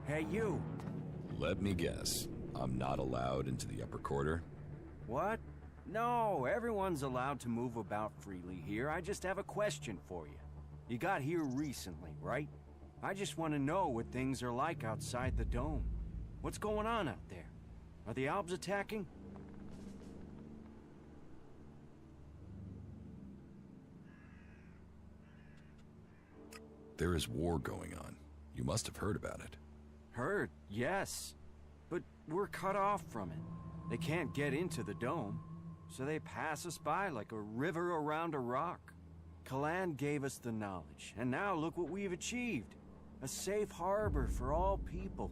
Hey, you. Let me guess. I'm not allowed into the upper quarter? What? No, everyone's allowed to move about freely here. I just have a question for you. You got here recently, right? I just want to know what things are like outside the dome. What's going on out there? Are the Albs attacking? There is war going on. You must have heard about it. Heard, yes. But we're cut off from it. They can't get into the dome, so they pass us by like a river around a rock. Kalan gave us the knowledge, and now look what we've achieved. A safe harbor for all people.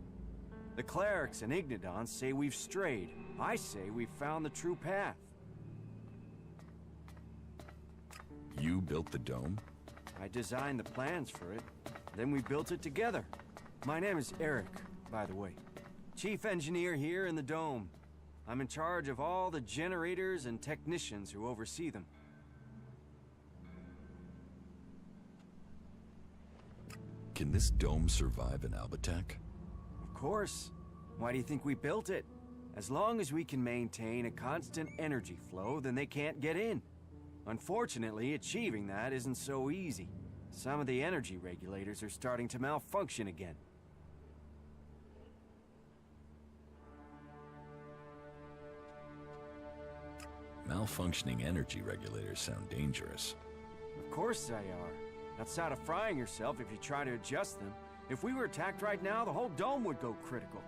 The clerics and Ignodons say we've strayed. I say we've found the true path. You built the dome? I designed the plans for it, then we built it together. My name is Eric, by the way. Chief engineer here in the dome. I'm in charge of all the generators and technicians who oversee them. Can this dome survive an Alb attack? Of course. Why do you think we built it? As long as we can maintain a constant energy flow, then they can't get in. Unfortunately, achieving that isn't so easy. Some of the energy regulators are starting to malfunction again. Malfunctioning energy regulators sound dangerous. Of course they are. That's out of frying yourself if you try to adjust them. If we were attacked right now, the whole dome would go critical.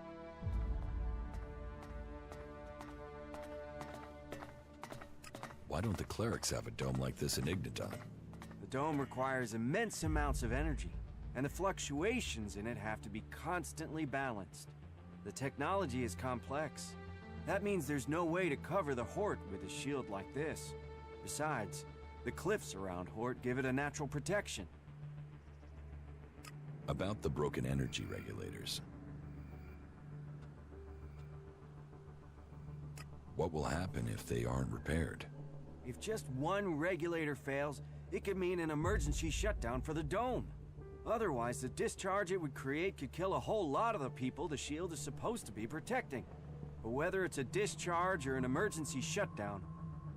Why don't the clerics have a dome like this in Ignodon? The dome requires immense amounts of energy, and the fluctuations in it have to be constantly balanced. The technology is complex. That means there's no way to cover the Hort with a shield like this. Besides, the cliffs around Hort give it a natural protection. About the broken energy regulators. What will happen if they aren't repaired? If just one regulator fails, it could mean an emergency shutdown for the dome. Otherwise, the discharge it would create could kill a whole lot of the people the shield is supposed to be protecting. But whether it's a discharge or an emergency shutdown,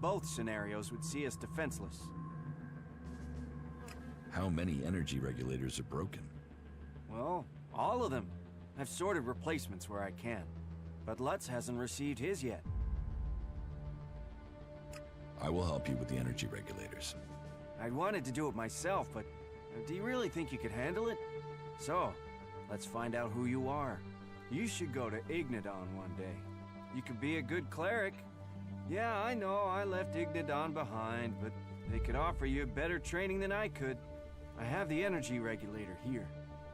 both scenarios would see us defenseless. How many energy regulators are broken? Well, all of them. I've sorted replacements where I can, but Lutz hasn't received his yet. I will help you with the energy regulators. I'd wanted to do it myself, but do you really think you could handle it? So, let's find out who you are. You should go to Ignodon one day. You could be a good cleric. Yeah, I know I left Ignodon behind, but they could offer you better training than I could. I have the energy regulator here.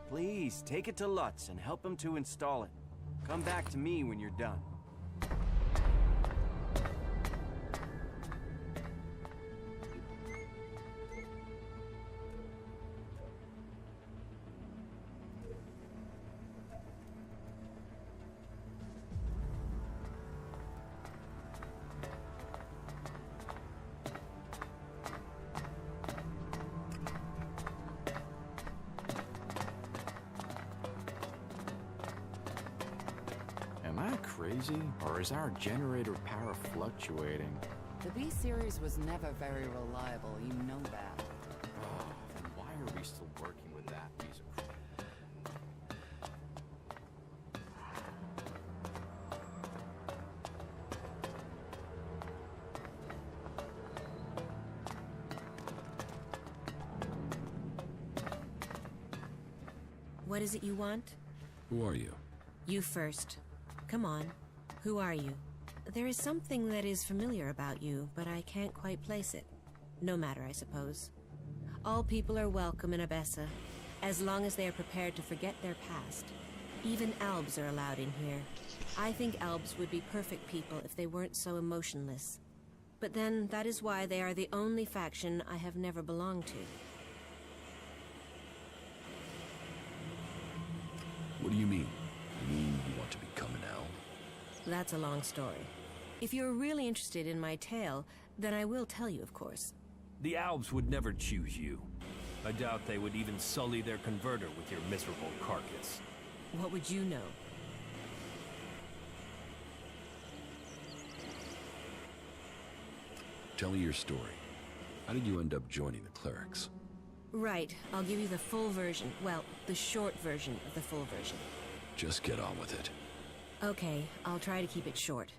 Please, take it to Lutz and help him to install it. Come back to me when you're done. Am I crazy, or is our generator power fluctuating? The B-series was never very reliable, you know that. Oh, then why are we still working with that piece of crap? What is it you want? Who are you? You first. Come on. Who are you? There is something that is familiar about you, but I can't quite place it. No matter, I suppose. All people are welcome in Abessa, as long as they are prepared to forget their past. Even Albs are allowed in here. I think Albs would be perfect people if they weren't so emotionless. But then, that is why they are the only faction I have never belonged to. What do you mean? You mean you want to become an Alb? That's a long story. If you're really interested in my tale, then I will tell you, of course. The Albs would never choose you. I doubt they would even sully their converter with your miserable carcass. What would you know? Tell me your story. How did you end up joining the clerics? Right, I'll give you the full version. Well, the short version of the full version. Just get on with it. Okay, I'll try to keep it short.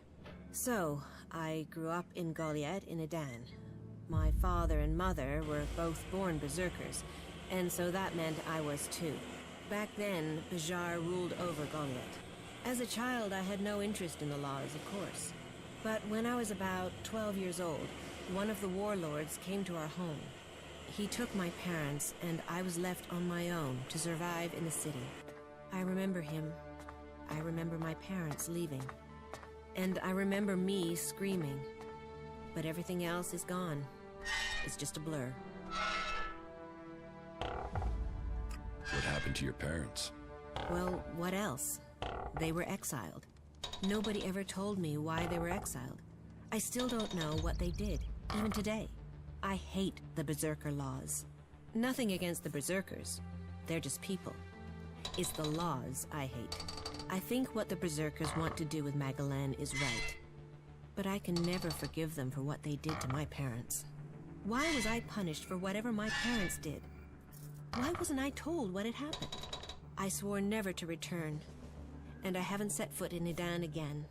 So, I grew up in Goliath in Edan. My father and mother were both born berserkers, and so that meant I was too. Back then, Bajar ruled over Goliath. As a child, I had no interest in the laws, of course. But when I was about 12 years old, one of the warlords came to our home. He took my parents, and I was left on my own to survive in the city. I remember him. I remember my parents leaving. And I remember me screaming. But everything else is gone. It's just a blur. What happened to your parents? Well, what else? They were exiled. Nobody ever told me why they were exiled. I still don't know what they did, even today. I hate the Berserker laws. Nothing against the Berserkers. They're just people. It's the laws I hate. I think what the Berserkers want to do with Magalan is right. But I can never forgive them for what they did to my parents. Why was I punished for whatever my parents did? Why wasn't I told what had happened? I swore never to return, and I haven't set foot in Edan again.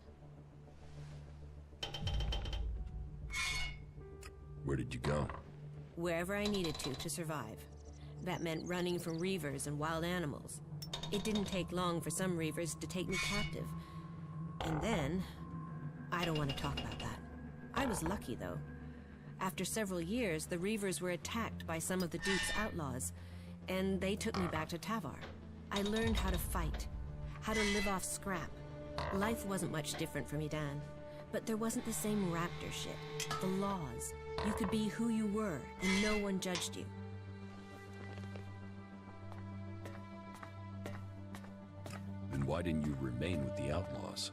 Where did you go? Wherever I needed to survive. That meant running from reavers and wild animals. It didn't take long for some reavers to take me captive. And then... I don't want to talk about that. I was lucky, though. After several years, the reavers were attacked by some of the Duke's outlaws, and they took me back to Tavar. I learned how to fight, how to live off scrap. Life wasn't much different from Edan, but there wasn't the same raptor shit. The laws. You could be who you were, and no one judged you. Then why didn't you remain with the outlaws?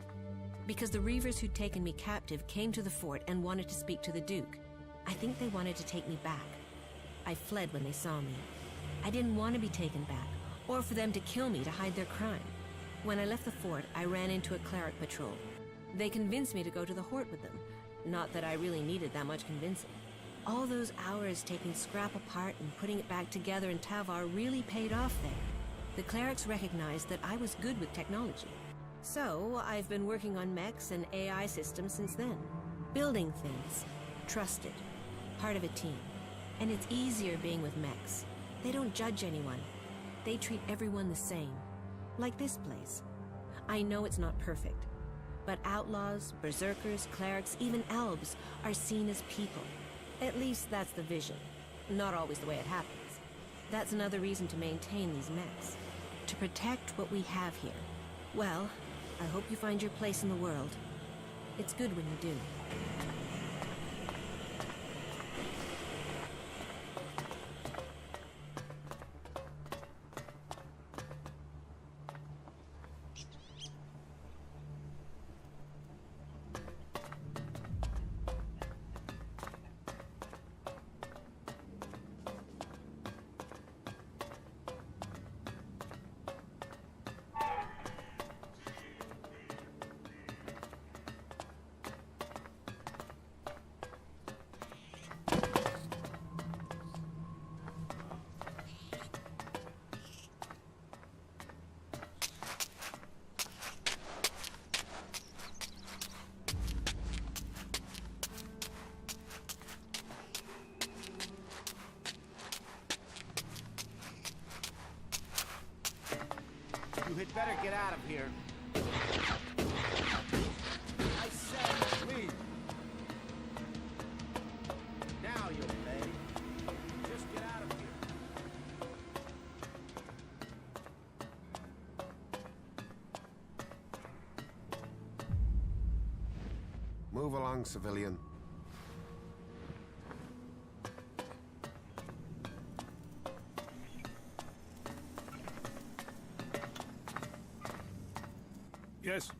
Because the reavers who'd taken me captive came to the fort and wanted to speak to the Duke. I think they wanted to take me back. I fled when they saw me. I didn't want to be taken back, or for them to kill me to hide their crime. When I left the fort, I ran into a cleric patrol. They convinced me to go to the Hort with them. Not that I really needed that much convincing. All those hours taking scrap apart and putting it back together in Tavar really paid off there. The clerics recognized that I was good with technology. So, I've been working on mechs and AI systems since then. Building things. Trusted. Part of a team. And it's easier being with mechs. They don't judge anyone. They treat everyone the same. Like this place. I know it's not perfect. But outlaws, berserkers, clerics, even elves are seen as people. At least that's the vision. Not always the way it happens. That's another reason to maintain these mechs. To protect what we have here. Well, I hope you find your place in the world. It's good when you do. You had better get out of here. I said leave. Now you'll pay. Just get out of here. Move along, civilian. Yes?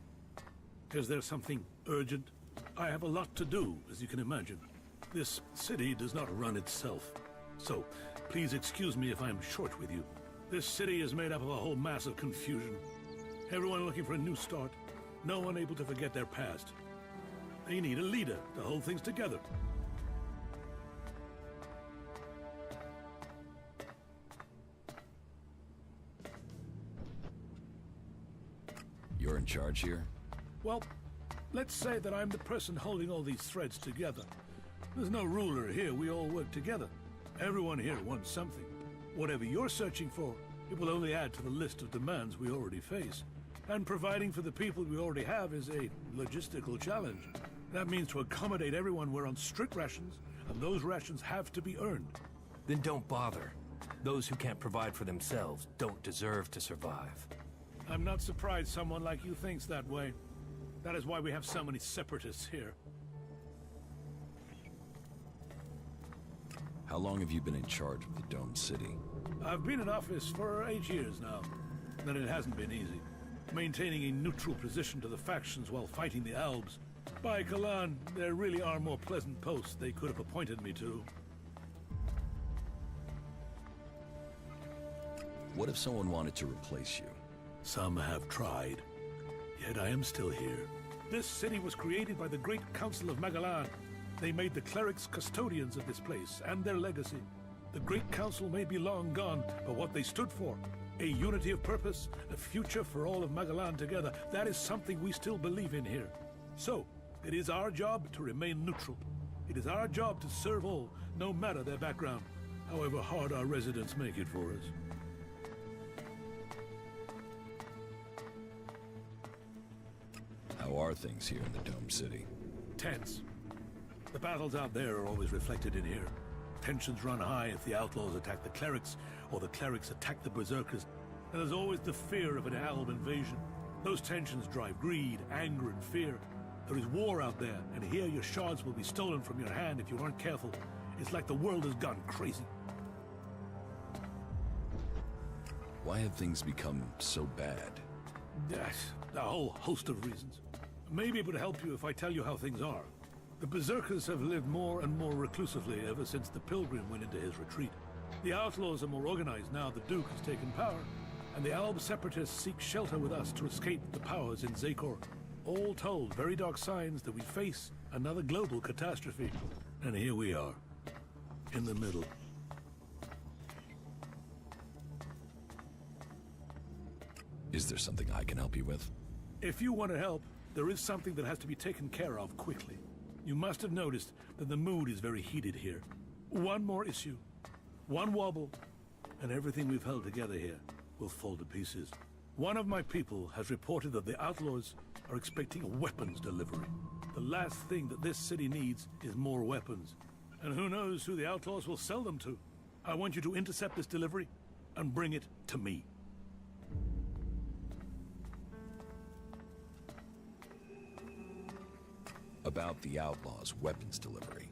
Is there something urgent? I have a lot to do, as you can imagine. This city does not run itself. So, please excuse me if I'm short with you. This city is made up of a whole mass of confusion. Everyone looking for a new start. No one able to forget their past. They need a leader to hold things together. You're in charge here? Well, let's say that I'm the person holding all these threads together. There's no ruler here, we all work together. Everyone here wants something. Whatever you're searching for, it will only add to the list of demands we already face. And providing for the people we already have is a logistical challenge. That means to accommodate everyone we're on strict rations, and those rations have to be earned. Then don't bother. Those who can't provide for themselves don't deserve to survive. I'm not surprised someone like you thinks that way. That is why we have so many separatists here. How long have you been in charge of the Dome City? I've been in office for 8 years now, and it hasn't been easy. Maintaining a neutral position to the factions while fighting the Albs. By Kalan, there really are more pleasant posts they could have appointed me to. What if someone wanted to replace you? Some have tried. Yet I am still here. This city was created by the Great Council of Magalan. They made the clerics custodians of this place and their legacy. The Great Council may be long gone, but what they stood for, a unity of purpose, a future for all of Magalan together, that is something we still believe in here. So, it is our job to remain neutral. It is our job to serve all, no matter their background, however hard our residents make it for us. How are things here in the Dome City? Tense. The battles out there are always reflected in here. Tensions run high if the outlaws attack the clerics, or the clerics attack the berserkers. And there's always the fear of an Alb invasion. Those tensions drive greed, anger, and fear. There is war out there, and here your shards will be stolen from your hand if you aren't careful. It's like the world has gone crazy. Why have things become so bad? Yes, a whole host of reasons. Maybe it would help you if I tell you how things are. The berserkers have lived more and more reclusively ever since the pilgrim went into his retreat. The outlaws are more organized now the Duke has taken power, and the Alb separatists seek shelter with us to escape the powers in Zakor. All told, very dark signs that we face another global catastrophe. And here we are, in the middle. Is there something I can help you with? If you want to help, there is something that has to be taken care of quickly. You must have noticed that the mood is very heated here. One more issue, one wobble, and everything we've held together here will fall to pieces. One of my people has reported that the outlaws are expecting a weapons delivery. The last thing that this city needs is more weapons. And who knows who the outlaws will sell them to. I want you to intercept this delivery and bring it to me. About the Outlaws' weapons delivery.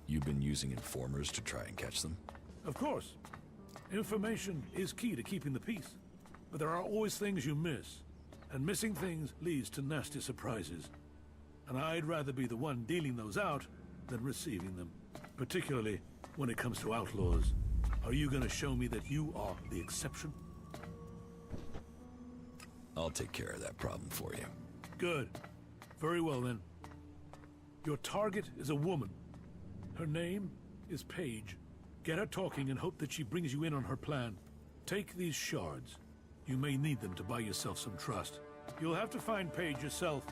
You've been using informers to try and catch them? Of course. Information is key to keeping the peace. But there are always things you miss. And missing things leads to nasty surprises. And I'd rather be the one dealing those out than receiving them. Particularly when it comes to outlaws. Are you going to show me that you are the exception? I'll take care of that problem for you. Good. Very well then. Your target is a woman. Her name is Paige. Get her talking and hope that she brings you in on her plan. Take these shards. You may need them to buy yourself some trust. You'll have to find Paige yourself.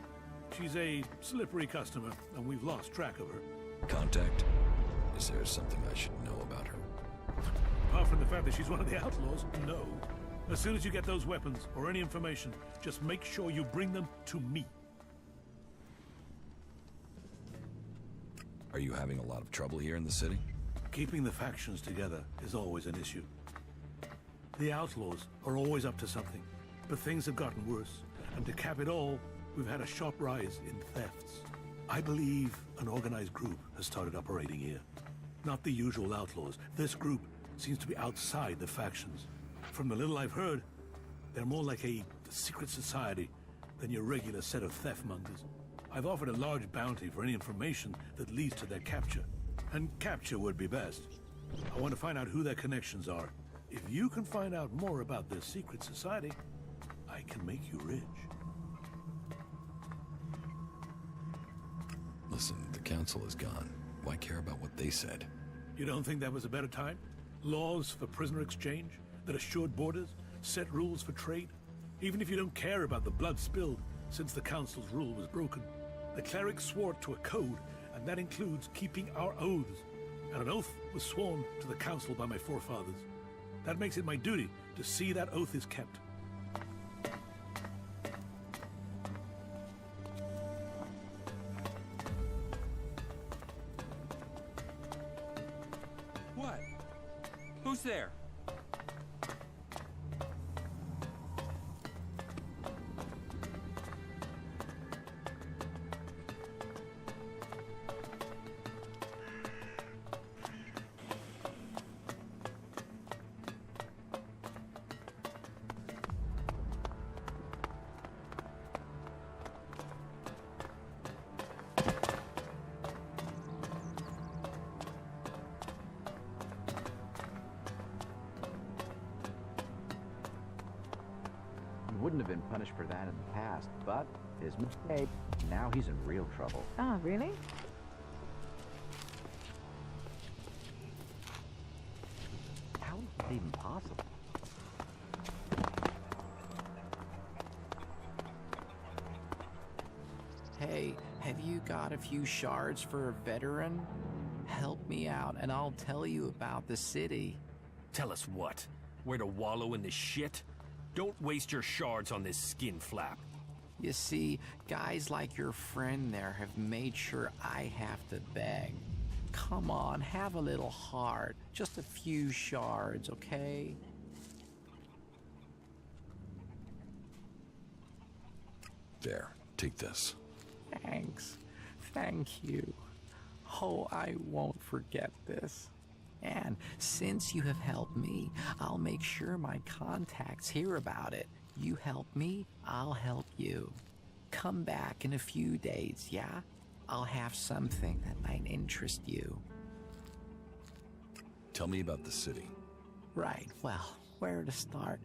She's a slippery customer, and we've lost track of her. Contact? Is there something I should know about her? Apart from the fact that she's one of the outlaws, no. As soon as you get those weapons, or any information, just make sure you bring them to me. Are you having a lot of trouble here in the city? Keeping the factions together is always an issue. The outlaws are always up to something, but things have gotten worse. And to cap it all, we've had a sharp rise in thefts. I believe an organized group has started operating here. Not the usual outlaws. This group seems to be outside the factions. From the little I've heard, they're more like a secret society than your regular set of theft-mongers. I've offered a large bounty for any information that leads to their capture. And capture would be best. I want to find out who their connections are. If you can find out more about this secret society, I can make you rich. Listen, the council is gone. Why care about what they said? You don't think that was a better time? Laws for prisoner exchange that assured borders, set rules for trade. Even if you don't care about the blood spilled since the council's rule was broken, the clerics swore to a code, and that includes keeping our oaths. And an oath was sworn to the council by my forefathers. That makes it my duty to see that oath is kept. What? Who's there? He wouldn't have been punished for that in the past, but his mistake. Now he's in real trouble. Oh, really? How is that even possible? Hey, have you got a few shards for a veteran? Help me out and I'll tell you about the city. Tell us what? Where to wallow in the shit? Don't waste your shards on this skin flap. You see, guys like your friend there have made sure I have to beg. Come on, have a little heart. Just a few shards, okay? There, take this. Thanks. Thank you. Oh, I won't forget this. And since you have helped me, I'll make sure my contacts hear about it. You help me, I'll help you. Come back in a few days, yeah? I'll have something that might interest you. Tell me about the city. Right, well, where to start?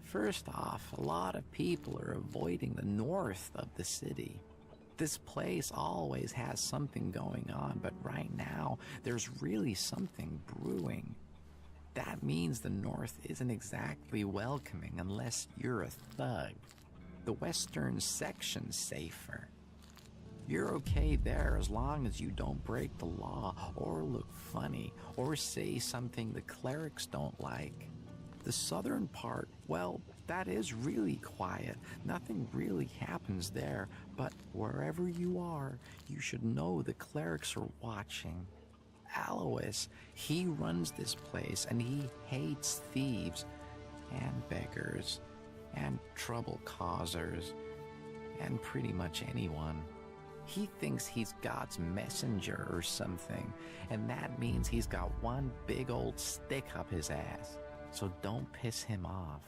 First off, a lot of people are avoiding the north of the city. This place always has something going on, but right now, there's really something brewing. That means the north isn't exactly welcoming unless you're a thug. The western section's safer. You're okay there as long as you don't break the law or look funny or say something the clerics don't like. The southern part, well, that is really quiet. Nothing really happens there, but wherever you are, you should know the clerics are watching. Alois, he runs this place and he hates thieves and beggars and trouble causers and pretty much anyone. He thinks he's God's messenger or something, and that means he's got one big old stick up his ass. So don't piss him off.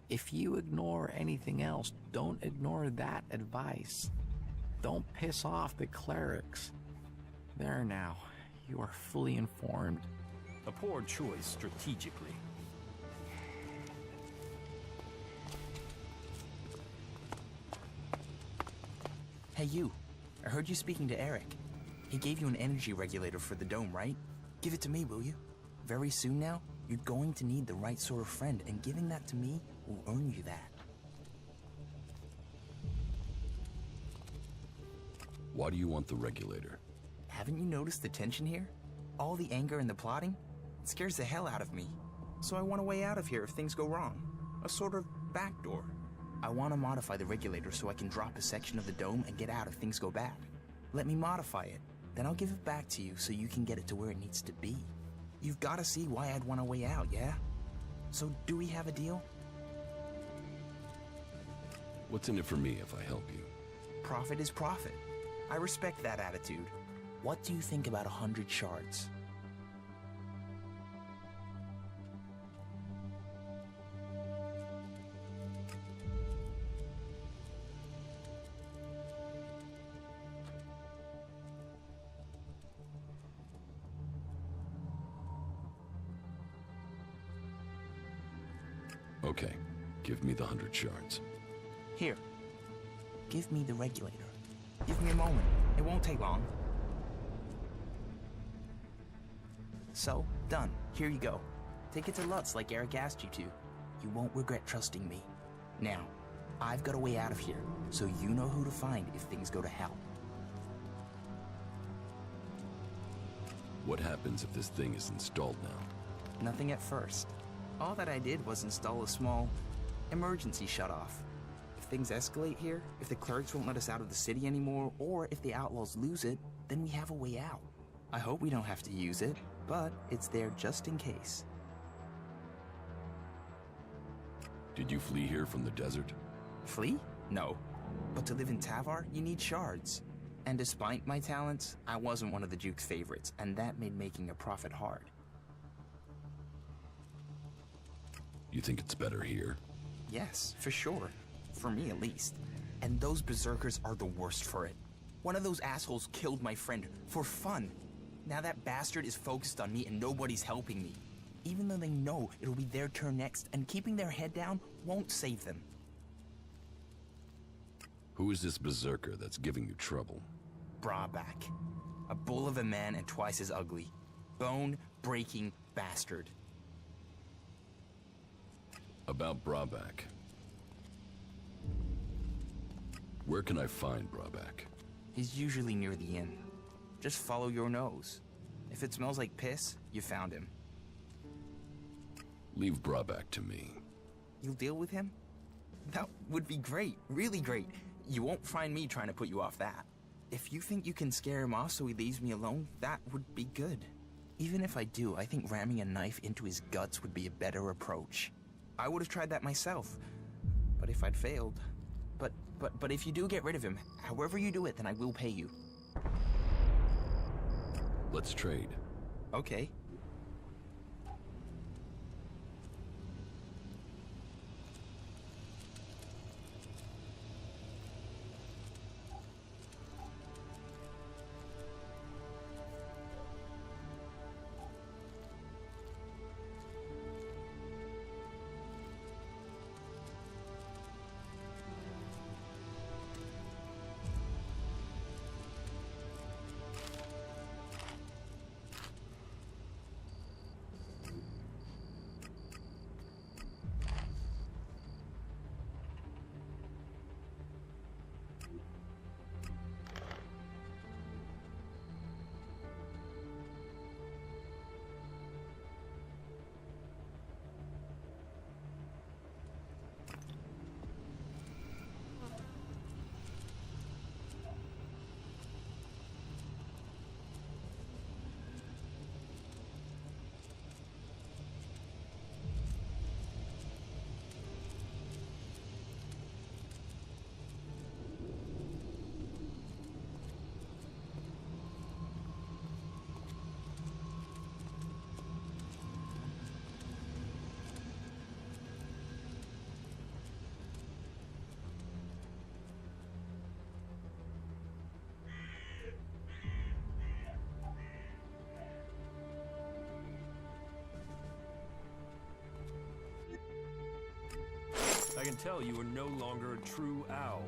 If you ignore anything else, don't ignore that advice. Don't piss off the clerics. There now, you are fully informed. A poor choice strategically. Hey you, I heard you speaking to Eric. He gave you an energy regulator for the dome, right? Give it to me, will you? Very soon now, you're going to need the right sort of friend, and giving that to me will earn you that. Why do you want the regulator? Haven't you noticed the tension here? All the anger and the plotting? It scares the hell out of me. So I want a way out of here if things go wrong. A sort of backdoor. I want to modify the regulator so I can drop a section of the dome and get out if things go bad. Let me modify it. Then I'll give it back to you so you can get it to where it needs to be. You've got to see why I'd want a way out, yeah? So do we have a deal? What's in it for me if I help you? Profit is profit. I respect that attitude. What do you think about 100 shards? Okay, give me the 100 shards. Here. Give me the regulator. Give me a moment. It won't take long. So, done. Here you go. Take it to Lutz like Eric asked you to. You won't regret trusting me. Now, I've got a way out of here, so you know who to find if things go to hell. What happens if this thing is installed now? Nothing at first. All that I did was install a small emergency shutoff. If things escalate here, if the clerics won't let us out of the city anymore, or if the outlaws lose it, then we have a way out. I hope we don't have to use it, but it's there just in case. Did you flee here from the desert? Flee? No. But to live in Tavar, you need shards. And despite my talents, I wasn't one of the Duke's favorites, and that made making a profit hard. You think it's better here? Yes, for sure. For me, at least. And those berserkers are the worst for it. One of those assholes killed my friend for fun. Now that bastard is focused on me and nobody's helping me. Even though they know it'll be their turn next, and keeping their head down won't save them. Who is this berserker that's giving you trouble? Brabeck. A bull of a man and twice as ugly. Bone-breaking bastard. About Brabeck. Where can I find Brabeck? He's usually near the inn. Just follow your nose. If it smells like piss, you found him. Leave Brabeck to me. You'll deal with him? That would be great, really great. You won't find me trying to put you off that. If you think you can scare him off so he leaves me alone, that would be good. Even if I do, I think ramming a knife into his guts would be a better approach. I would have tried that myself, but if I'd failed... But if you do get rid of him, however you do it, then I will pay you. Let's trade. Okay. I can tell you are no longer a true owl.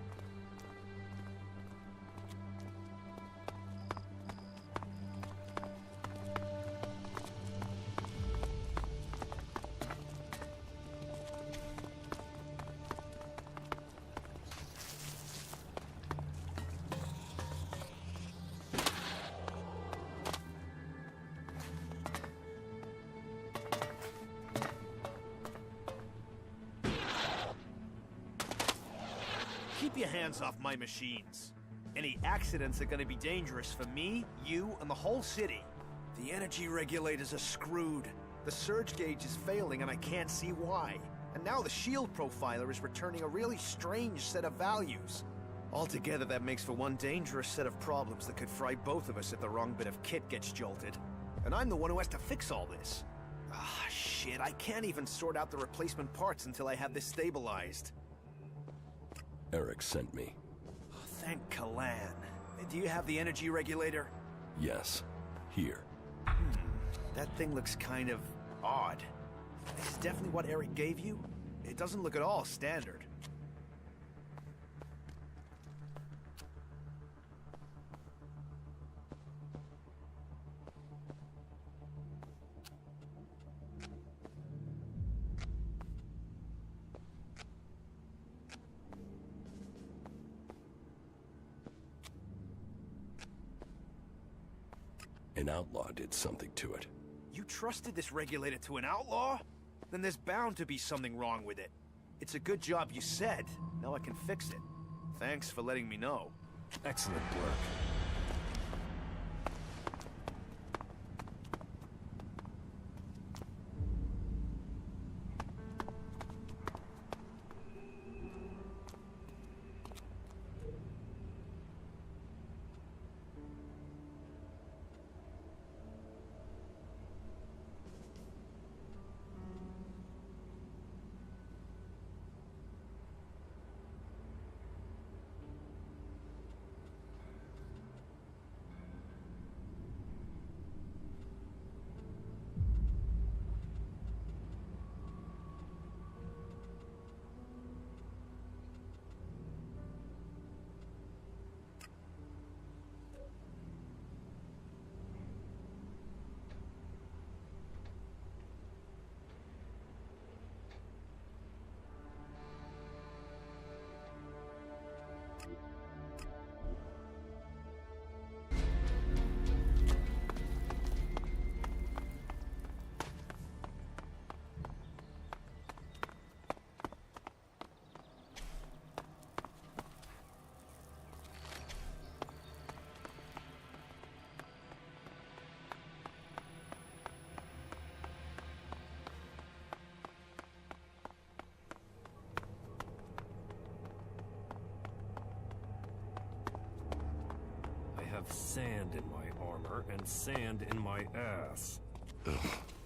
Keep your hands off my machines. Any accidents are gonna be dangerous for me, you, and the whole city. The energy regulators are screwed. The surge gauge is failing and I can't see why. And now the shield profiler is returning a really strange set of values. Altogether, that makes for one dangerous set of problems that could fry both of us if the wrong bit of kit gets jolted. And I'm the one who has to fix all this. Ah, shit, I can't even sort out the replacement parts until I have this stabilized. Eric sent me. Thank Kalan. Do you have the energy regulator? Yes. Here. That thing looks kind of odd. This is definitely what Eric gave you? It doesn't look at all standard. An outlaw did something to it. You trusted this regulator to an outlaw? Then there's bound to be something wrong with it. It's a good job you said. Now I can fix it. Thanks for letting me know. Excellent work. Sand in my armor and sand in my ass. Ugh,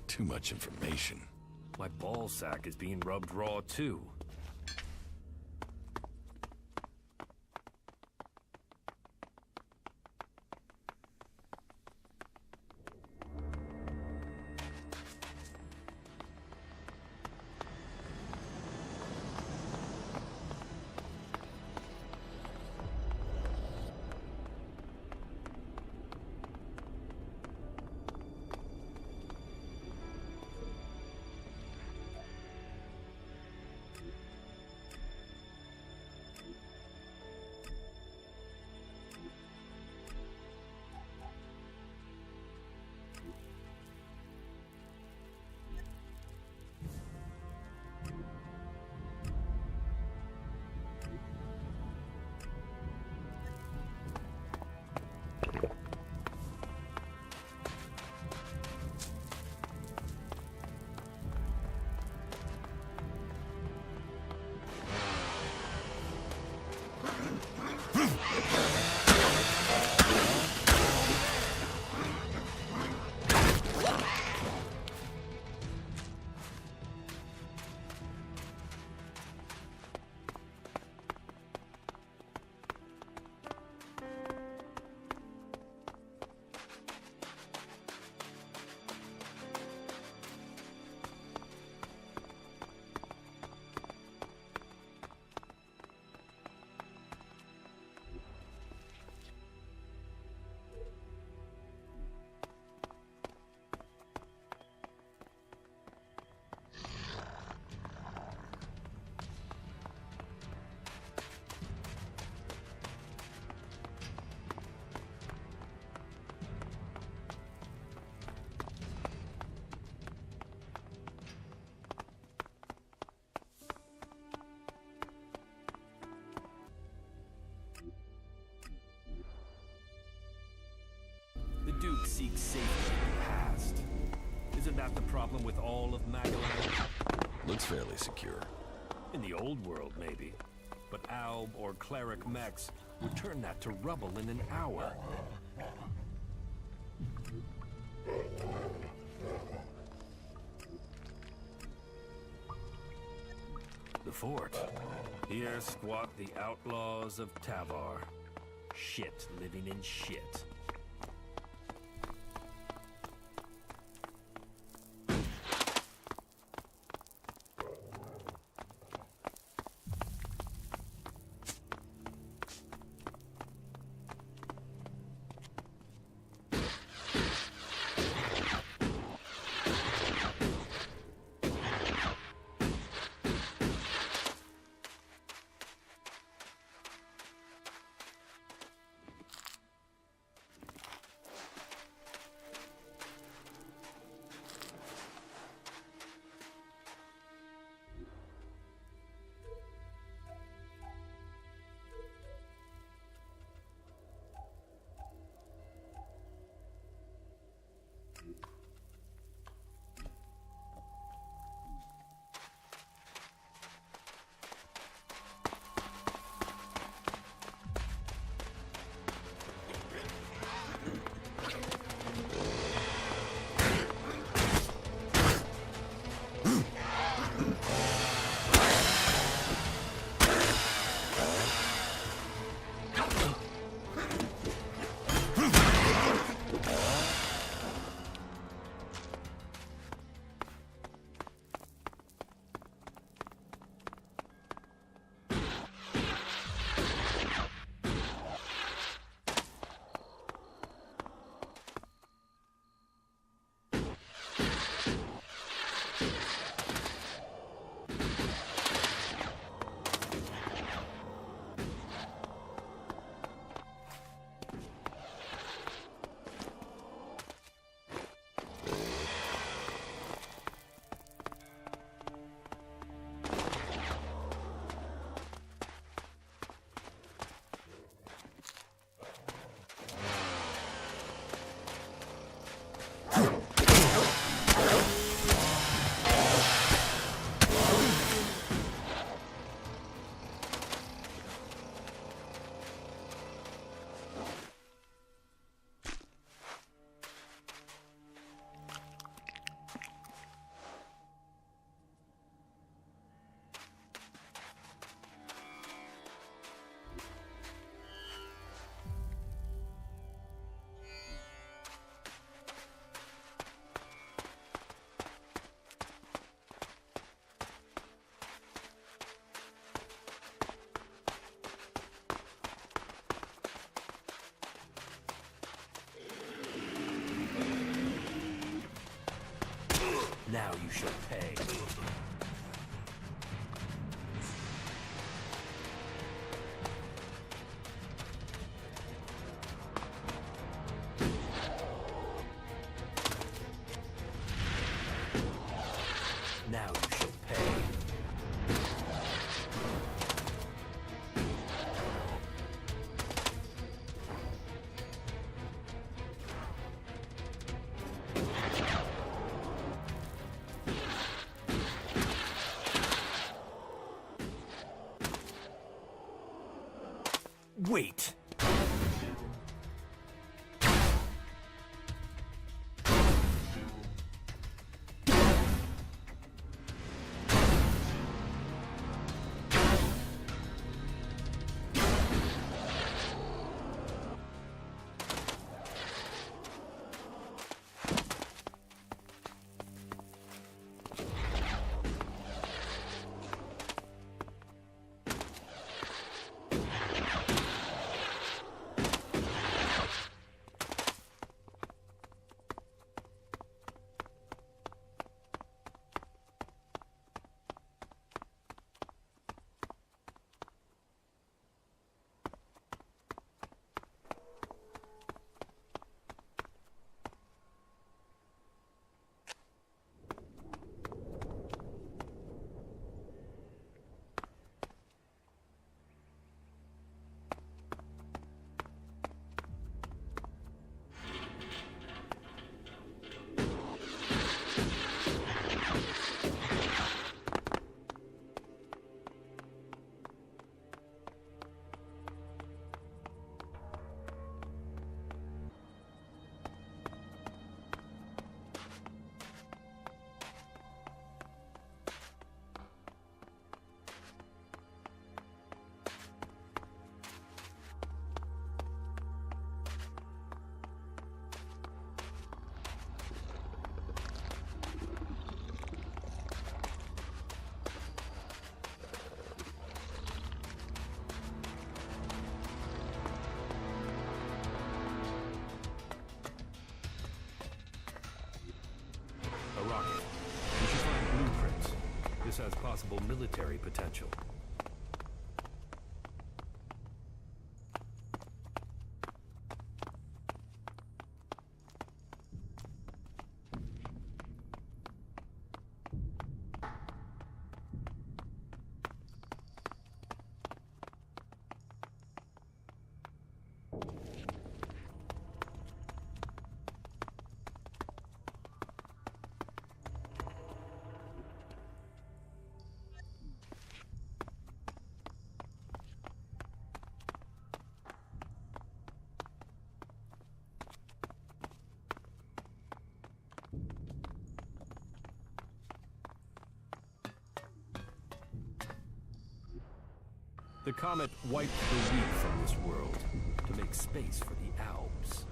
too much information. My ball sack is being rubbed raw too. The Duke seeks safety in the past. Isn't that the problem with all of Magaland? Looks fairly secure. In the old world, maybe. But Alb or Cleric mechs would turn that to rubble in an hour. The fort. Here squat the outlaws of Tavar. Shit living in shit. you shall pay. Now you shall pay. Wait. A rocket. We should find blueprints. This has possible military potential. The comet wiped the wheat from this world to make space for the Alps.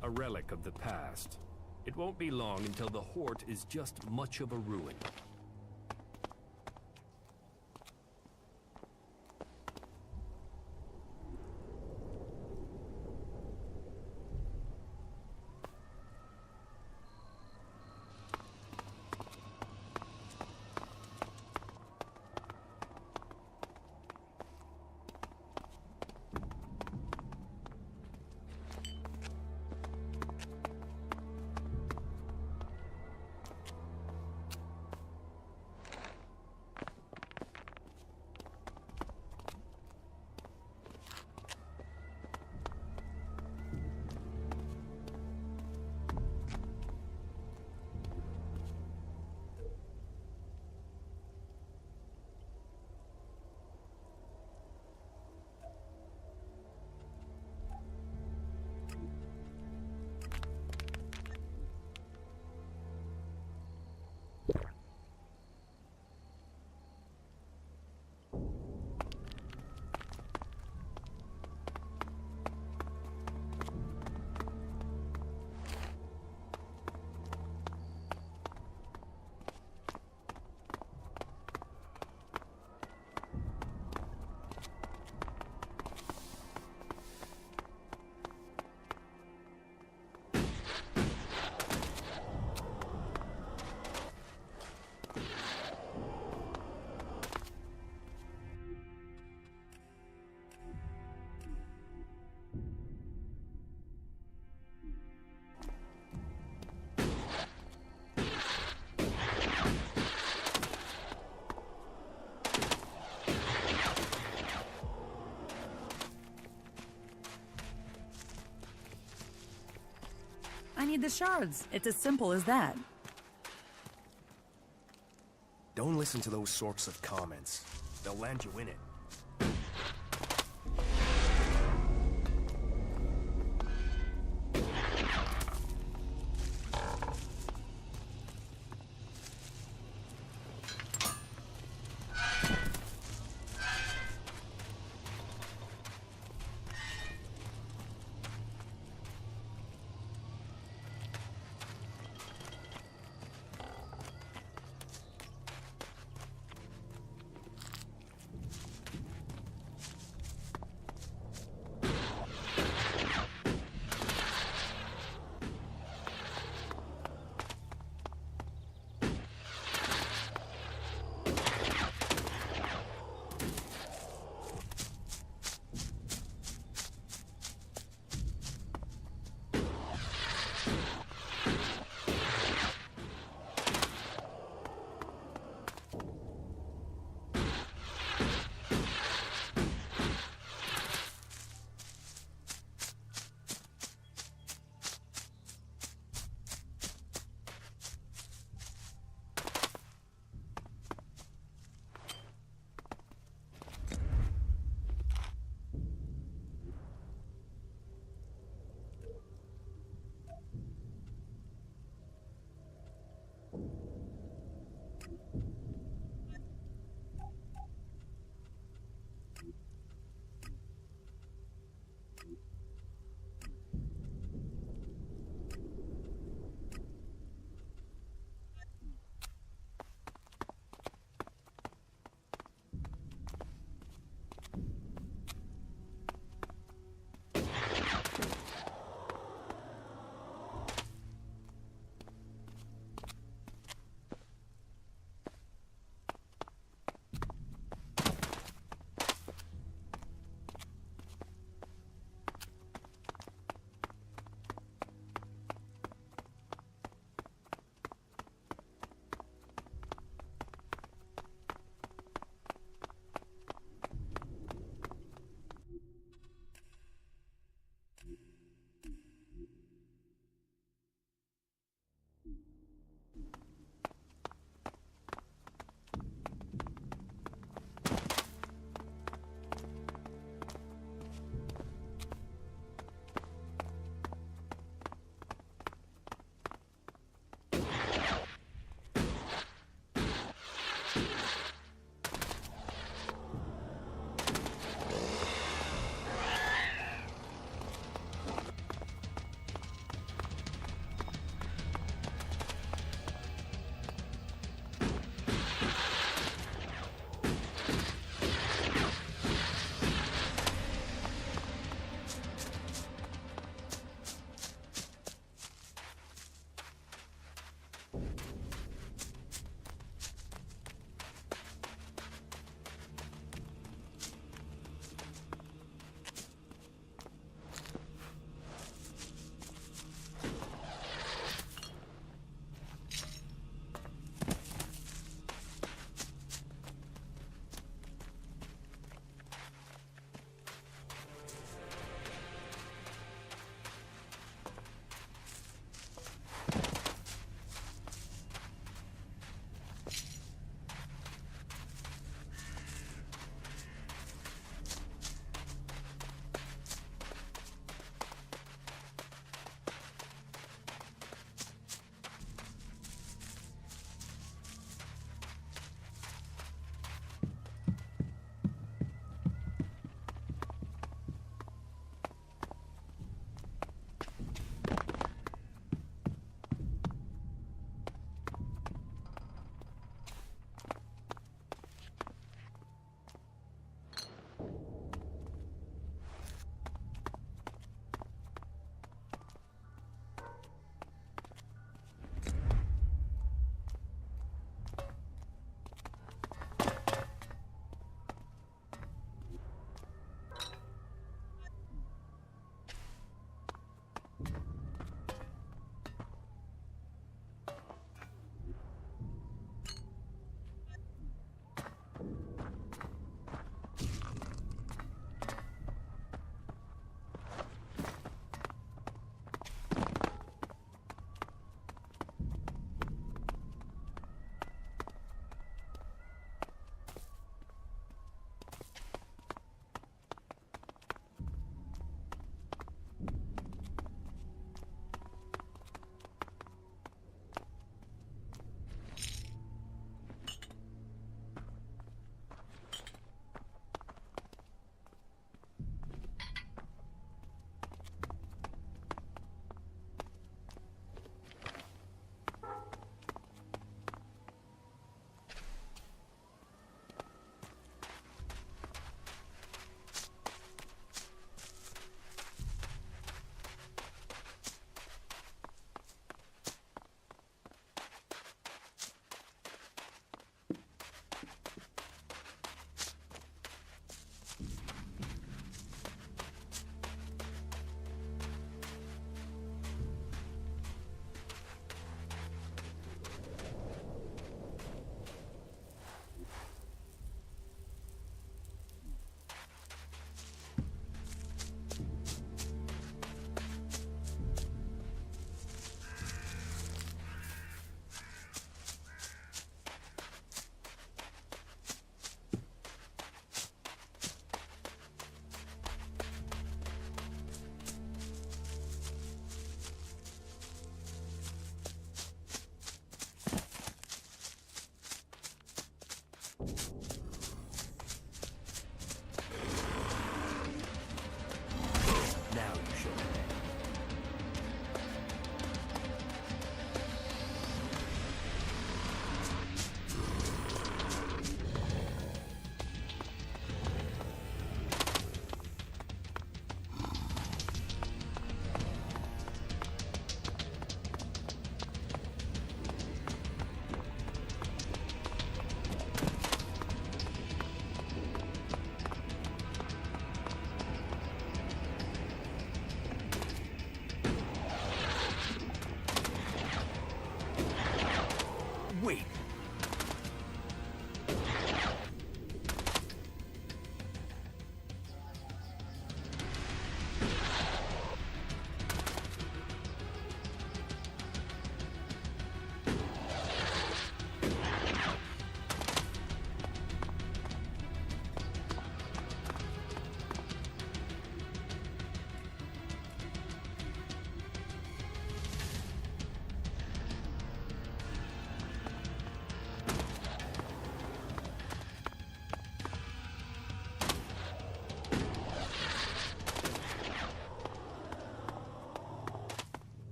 A relic of the past. It won't be long until the Hort is just much of a ruin. need the shards. It's as simple as that. Don't listen to those sorts of comments. They'll land you in it.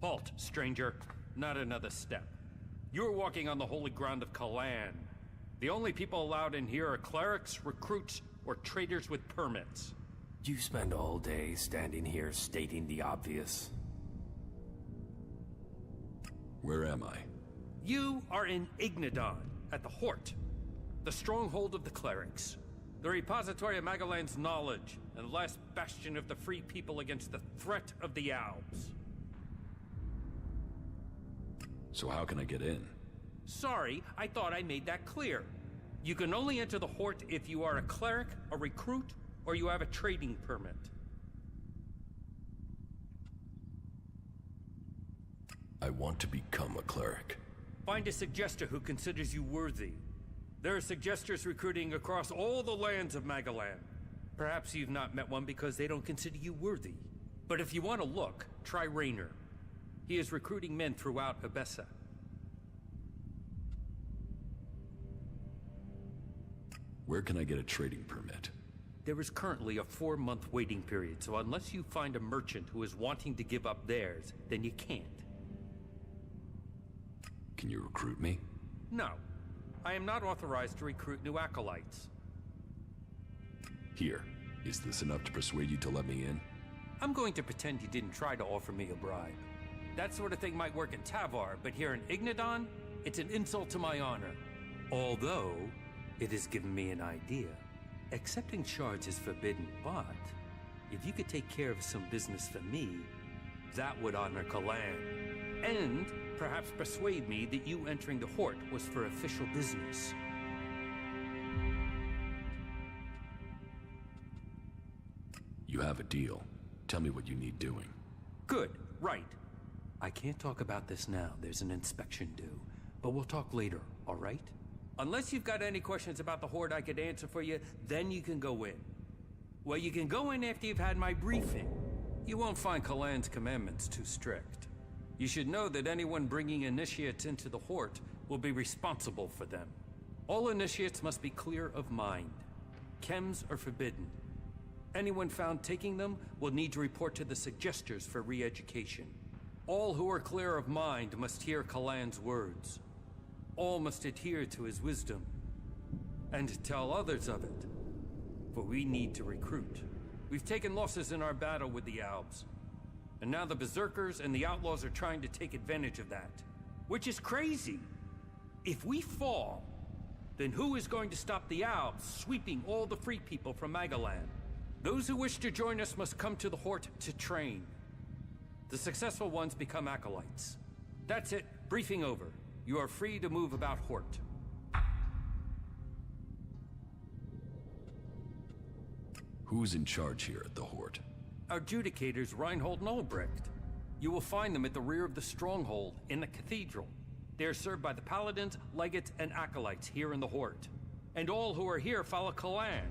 Halt, stranger. Not another step. You're walking on the holy ground of Kalan. The only people allowed in here are clerics, recruits, or traders with permits. You spend all day standing here stating the obvious. Where am I? You are in Ignadon, at the Hort, the stronghold of the clerics, the repository of Magalan's knowledge, and the last bastion of the free people against the threat of the Alps. So how can I get in? Sorry, I thought I made that clear. You can only enter the Hort if you are a cleric, a recruit, or you have a trading permit. I want to become a cleric. Find a suggester who considers you worthy. There are suggesters recruiting across all the lands of Magalan. Perhaps you've not met one because they don't consider you worthy. But if you want to look, try Raynor. He is recruiting men throughout Abessa. Where can I get a trading permit? There is currently a 4-month waiting period, so unless you find a merchant who is wanting to give up theirs, then you can't. Can you recruit me? No. I am not authorized to recruit new acolytes. Here. Is this enough to persuade you to let me in? I'm going to pretend you didn't try to offer me a bribe. That sort of thing might work in Tavar, but here in Ignadon, it's an insult to my honor. Although, it has given me an idea. Accepting shards is forbidden, but if you could take care of some business for me, that would honor Kalan. And perhaps persuade me that you entering the Hort was for official business. You have a deal. Tell me what you need doing. Good, right. I can't talk about this now. There's an inspection due. But we'll talk later, all right? Unless you've got any questions about the Horde I could answer for you, then you can go in. Well, you can go in after you've had my briefing. You won't find Kalan's commandments too strict. You should know that anyone bringing initiates into the Horde will be responsible for them. All initiates must be clear of mind. Chems are forbidden. Anyone found taking them will need to report to the suggesters for re-education. All who are clear of mind must hear Kalan's words. All must adhere to his wisdom, and tell others of it. For we need to recruit. We've taken losses in our battle with the Alps, and now the Berserkers and the Outlaws are trying to take advantage of that. Which is crazy. If we fall, then who is going to stop the Alps sweeping all the free people from Magalan? Those who wish to join us must come to the Hort to train. The successful ones become acolytes. That's it. Briefing over. You are free to move about Hort. Who's in charge here at the Hort? Our adjudicators, Reinhold and Albrecht. You will find them at the rear of the stronghold in the cathedral. They are served by the paladins, legates, and acolytes here in the Hort. And all who are here follow Kalan.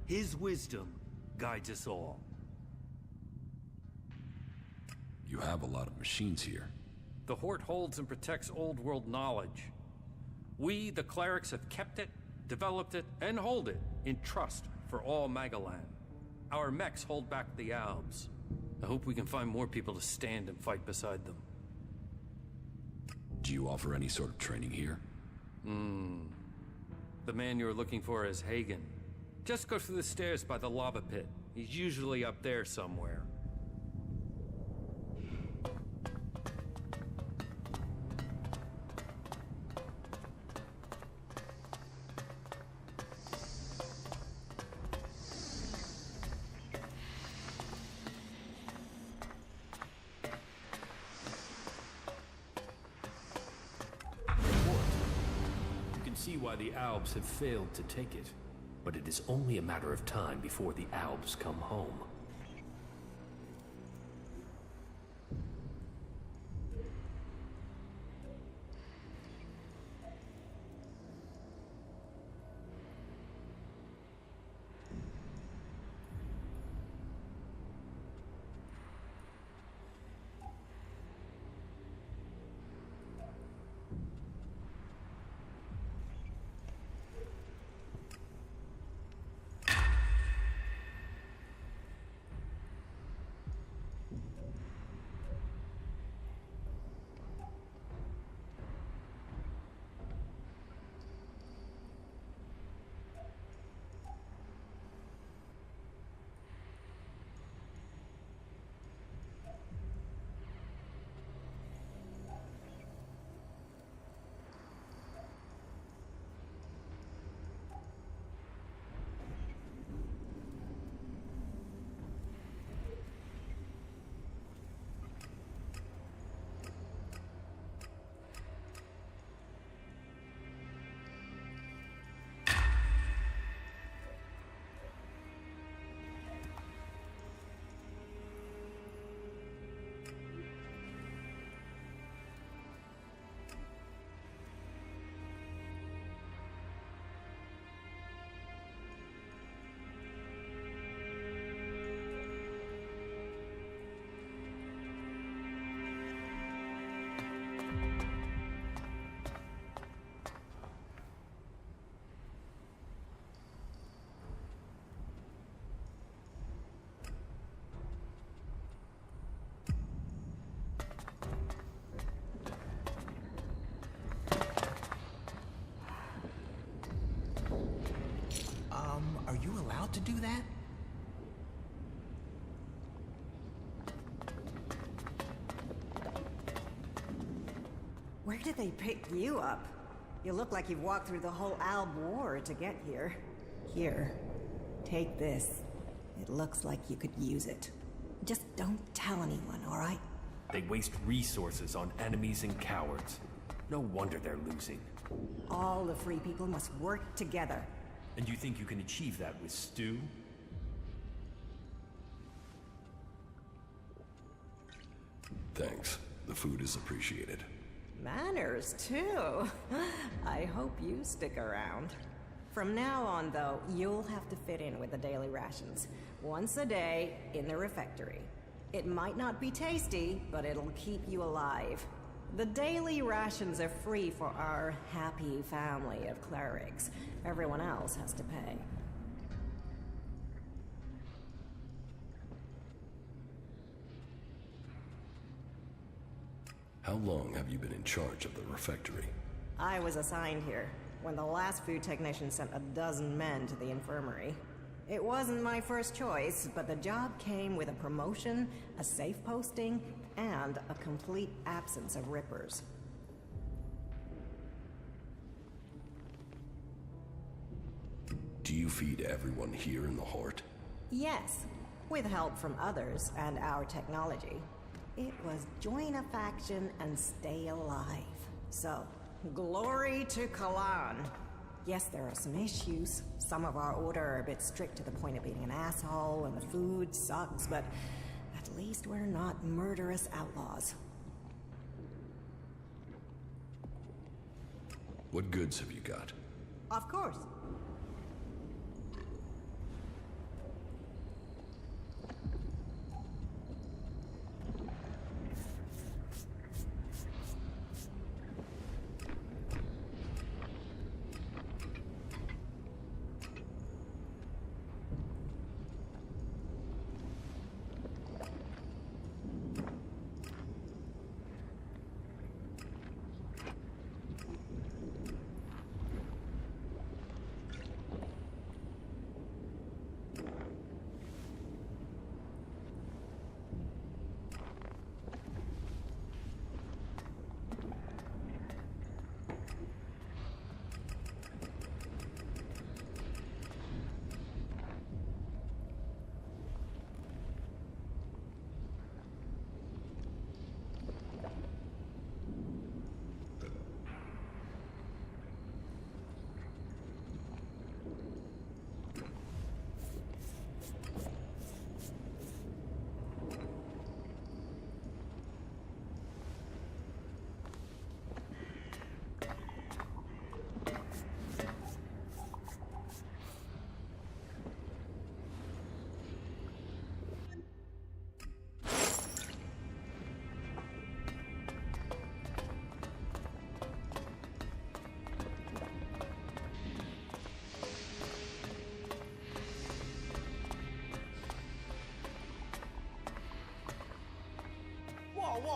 His wisdom guides us all. You have a lot of machines here. The Hort holds and protects old world knowledge. We, the clerics, have kept it, developed it, and hold it in trust for all Magalan. Our mechs hold back the Alps. I hope we can find more people to stand and fight beside them. Do you offer any sort of training here? The man you're looking for is Hagen. Just go through the stairs by the lava pit. He's usually up there somewhere. See why the Alps have failed to take it, but it is only a matter of time before the Alps come home. Are you allowed to do that? Where did they pick you up? You look like you've walked through the whole Alb War to get here. Here, take this. It looks like you could use it. Just don't tell anyone, all right? They waste resources on enemies and cowards. No wonder they're losing. All the free people must work together. And you think you can achieve that with stew? Thanks. The food is appreciated. Manners, too. I hope you stick around. From now on, though, you'll have to fit in with the daily rations. Once a day, in the refectory. It might not be tasty, but it'll keep you alive. The daily rations are free for our happy family of clerics. Everyone else has to pay. How long have you been in charge of the refectory? I was assigned here when the last food technician sent a dozen men to the infirmary. It wasn't my first choice, but the job came with a promotion, a safe posting, and a complete absence of rippers. Do you feed everyone here in the Hort? Yes, with help from others and our technology. It was join a faction and stay alive. So, glory to Kalan. Yes, there are some issues. Some of our order are a bit strict to the point of being an asshole, and the food sucks, but at least we're not murderous outlaws. What goods have you got? Of course.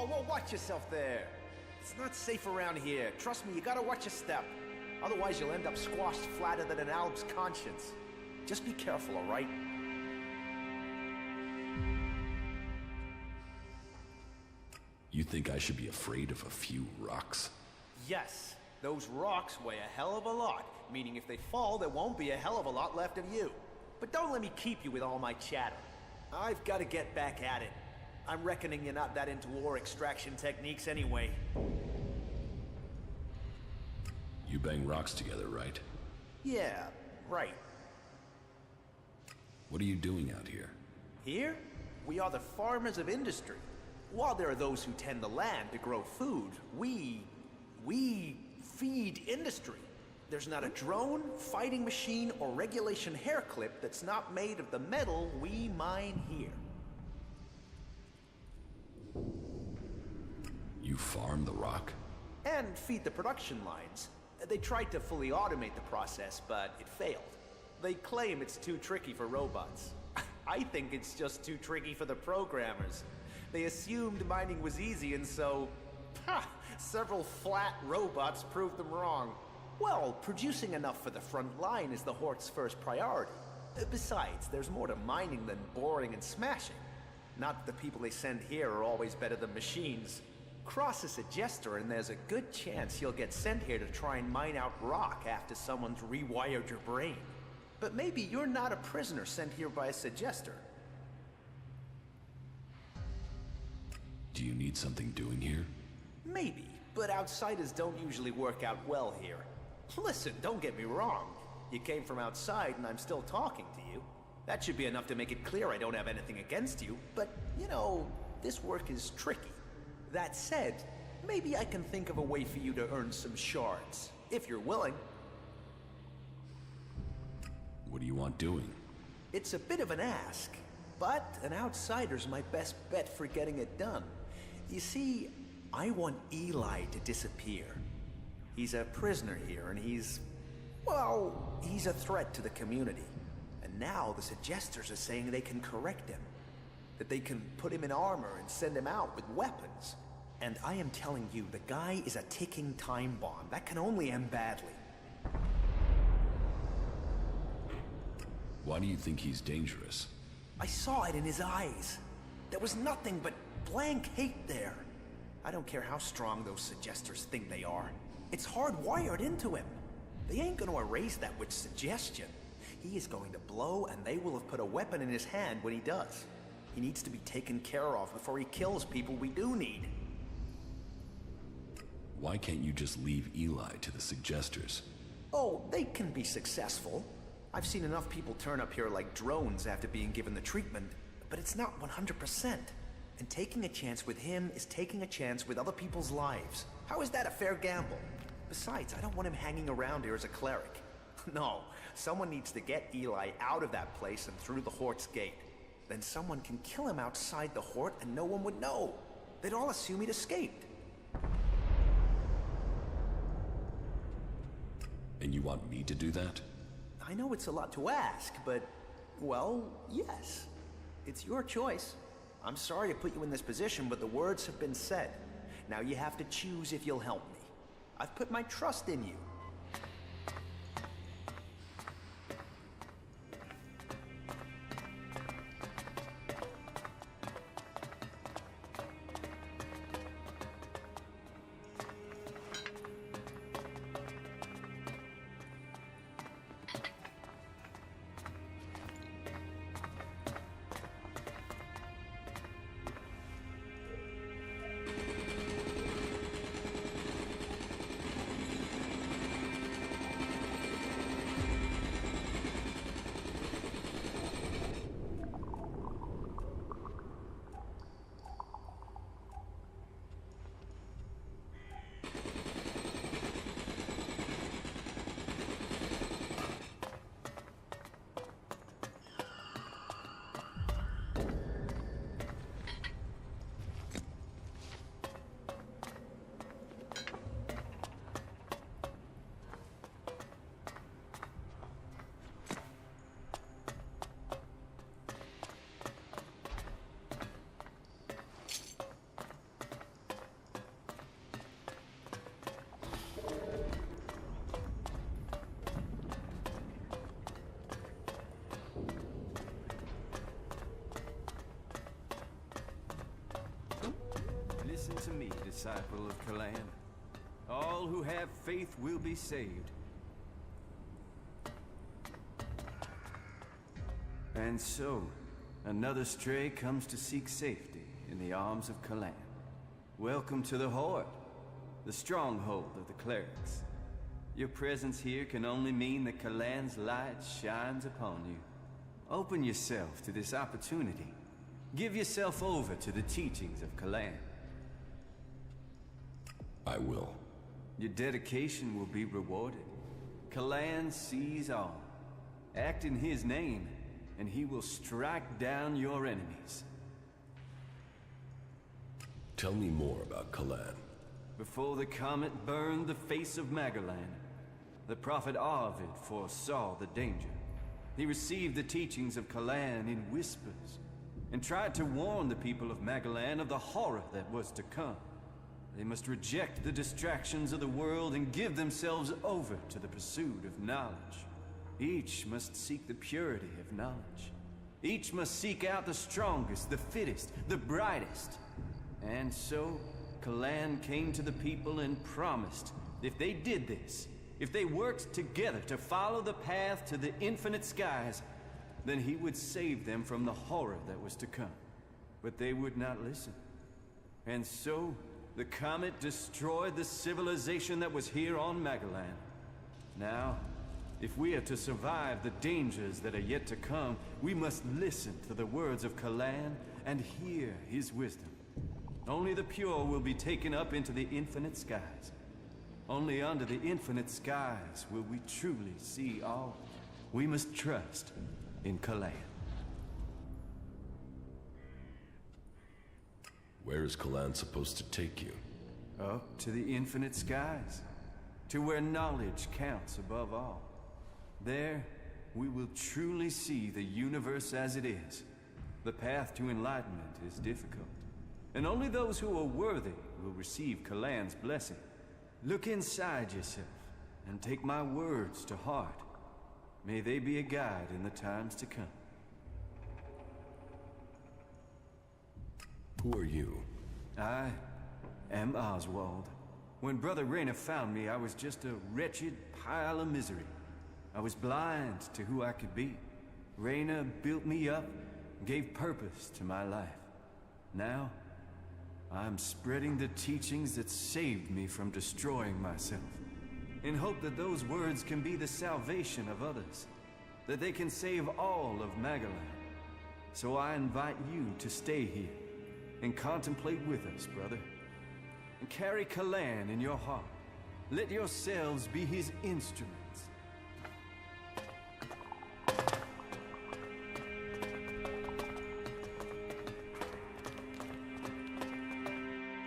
Whoa, watch yourself there. It's not safe around here. Trust me, you gotta watch your step. Otherwise, you'll end up squashed flatter than an Alb's conscience. Just be careful, all right? You think I should be afraid of a few rocks? Yes, those rocks weigh a hell of a lot, meaning if they fall, there won't be a hell of a lot left of you. But don't let me keep you with all my chatter. I've got to get back at it. I'm reckoning you're not that into ore extraction techniques anyway. You bang rocks together, right? Yeah, right. What are you doing out here? Here, we are the farmers of industry. While there are those who tend the land to grow food, we feed industry. There's not a drone, fighting machine, or regulation hair clip that's not made of the metal we mine here. You farm the rock? And feed the production lines. They tried to fully automate the process, but it failed. They claim it's too tricky for robots. I think it's just too tricky for the programmers. They assumed mining was easy, and so, several flat robots proved them wrong. Well, producing enough for the front line is the Hort's first priority. Besides, there's more to mining than boring and smashing. Not that the people they send here are always better than machines. Cross a suggester and there's a good chance you'll get sent here to try and mine out rock after someone's rewired your brain. But maybe you're not a prisoner sent here by a suggester. Do you need something doing here? Maybe, but outsiders don't usually work out well here. Listen, don't get me wrong. You came from outside and I'm still talking to you. That should be enough to make it clear I don't have anything against you, but, you know, this work is tricky. That said, maybe I can think of a way for you to earn some shards, if you're willing. What do you want doing? It's a bit of an ask, but an outsider's my best bet for getting it done. You see, I want Eli to disappear. He's a prisoner here, and he's a threat to the community. And now the suggesters are saying they can correct him. That they can put him in armor and send him out with weapons. And I am telling you, the guy is a ticking time bomb. That can only end badly. Why do you think he's dangerous? I saw it in his eyes. There was nothing but blank hate there. I don't care how strong those suggesters think they are. It's hardwired into him. They ain't gonna erase that with suggestion. He is going to blow, and they will have put a weapon in his hand when he does. He needs to be taken care of before he kills people we do need. Why can't you just leave Eli to the suggesters? Oh, they can be successful. I've seen enough people turn up here like drones after being given the treatment, but it's not 100%. And taking a chance with him is taking a chance with other people's lives. How is that a fair gamble? Besides, I don't want him hanging around here as a cleric. No, someone needs to get Eli out of that place and through the Hort's gate. Then someone can kill him outside the Hort and no one would know. They'd all assume he'd escaped. And you want me to do that? I know it's a lot to ask, but, well, yes. It's your choice. I'm sorry to put you in this position, but the words have been said. Now you have to choose if you'll help me. I've put my trust in you. Listen to me, disciple of Kalan. All who have faith will be saved. And so, another stray comes to seek safety in the arms of Kalan. Welcome to the Horde, the stronghold of the clerics. Your presence here can only mean that Kalan's light shines upon you. Open yourself to this opportunity. Give yourself over to the teachings of Kalan. I will. Your dedication will be rewarded. Kalan sees all. Act in his name, and he will strike down your enemies. Tell me more about Kalan. Before the comet burned the face of Magalan, the prophet Arvid foresaw the danger. He received the teachings of Kalan in whispers, and tried to warn the people of Magalan of the horror that was to come. They must reject the distractions of the world and give themselves over to the pursuit of knowledge. Each must seek the purity of knowledge. Each must seek out the strongest, the fittest, the brightest. And so, Kalan came to the people and promised, if they did this, if they worked together to follow the path to the infinite skies, then he would save them from the horror that was to come. But they would not listen. And so, the comet destroyed the civilization that was here on Magalan. Now, if we are to survive the dangers that are yet to come, we must listen to the words of Kalan and hear his wisdom. Only the pure will be taken up into the infinite skies. Only under the infinite skies will we truly see all. We must trust in Kalan. Where is Kalan supposed to take you? Up to the infinite skies. To where knowledge counts above all. There, we will truly see the universe as it is. The path to enlightenment is difficult, and only those who are worthy will receive Kalan's blessing. Look inside yourself, and take my words to heart. May they be a guide in the times to come. Who are you? I am Oswald. When Brother Rayner found me, I was just a wretched pile of misery. I was blind to who I could be. Rayner built me up, gave purpose to my life. Now, I'm spreading the teachings that saved me from destroying myself, in hope that those words can be the salvation of others, that they can save all of Magalan. So I invite you to stay here, and contemplate with us, brother. And carry Kalan in your heart. Let yourselves be his instruments.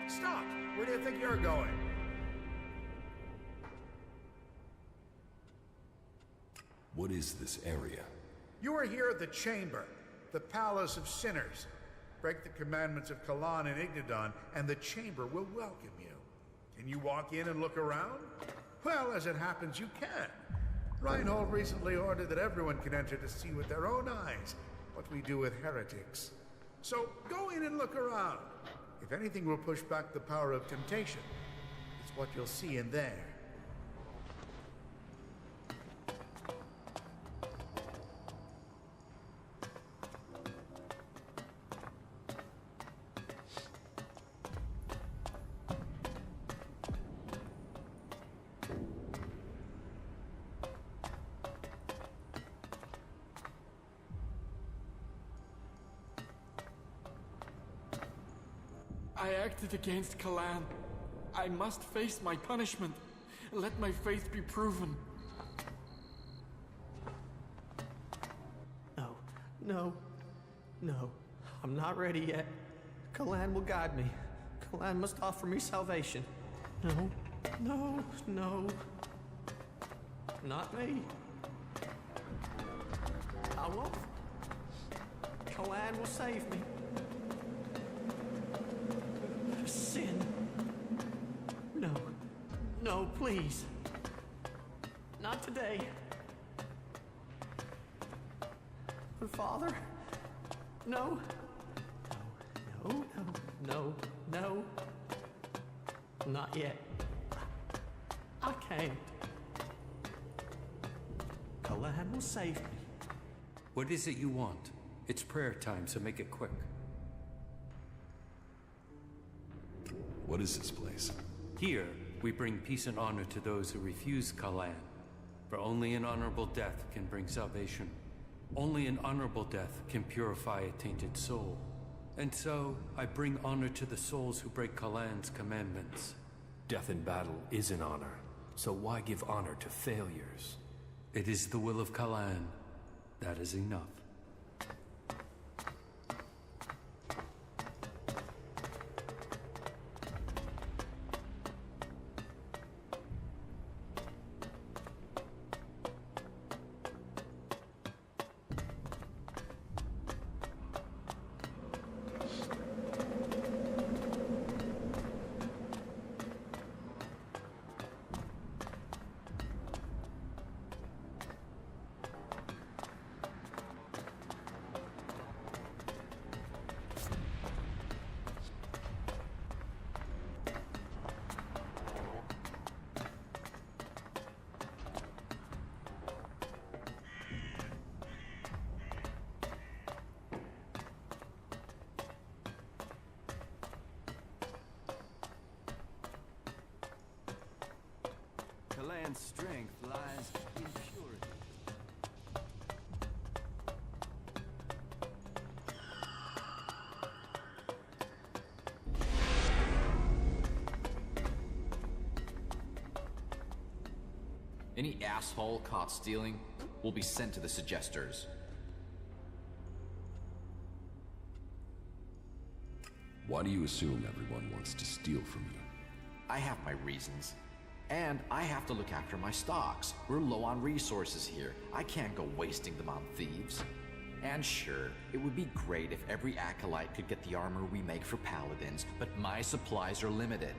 Stop! Where do you think you're going? What is this area? You are here at the Chamber, the Palace of Sinners. Break the commandments of Kalan and Ignadon, and the Chamber will welcome you. Can you walk in and look around? Well, as it happens, you can. Reinhold recently ordered that everyone can enter to see with their own eyes what we do with heretics. So go in and look around. If anything will push back the power of temptation, it's what you'll see in there. I acted against Kalan. I must face my punishment. Let my faith be proven. No, no, no. I'm not ready yet. Kalan will guide me. Kalan must offer me salvation. No, no, no. Not me. I won't. Kalan will save me. Sin. No. No, please. Not today. Father? No. No, no, no, no. Not yet. I can't. Kalan will save me. What is it you want? It's prayer time, so make it quick. What is this place? Here, we bring peace and honor to those who refuse Kalan. For only an honorable death can bring salvation. Only an honorable death can purify a tainted soul. And so, I bring honor to the souls who break Kalan's commandments. Death in battle is an honor, so why give honor to failures? It is the will of Kalan. That is enough. man's strength lies in purity. Any asshole caught stealing will be sent to the Suggesters. Why do you assume everyone wants to steal from you? I have my reasons. And I have to look after my stocks. We're low on resources here. I can't go wasting them on thieves. And sure, it would be great if every acolyte could get the armor we make for paladins, but my supplies are limited.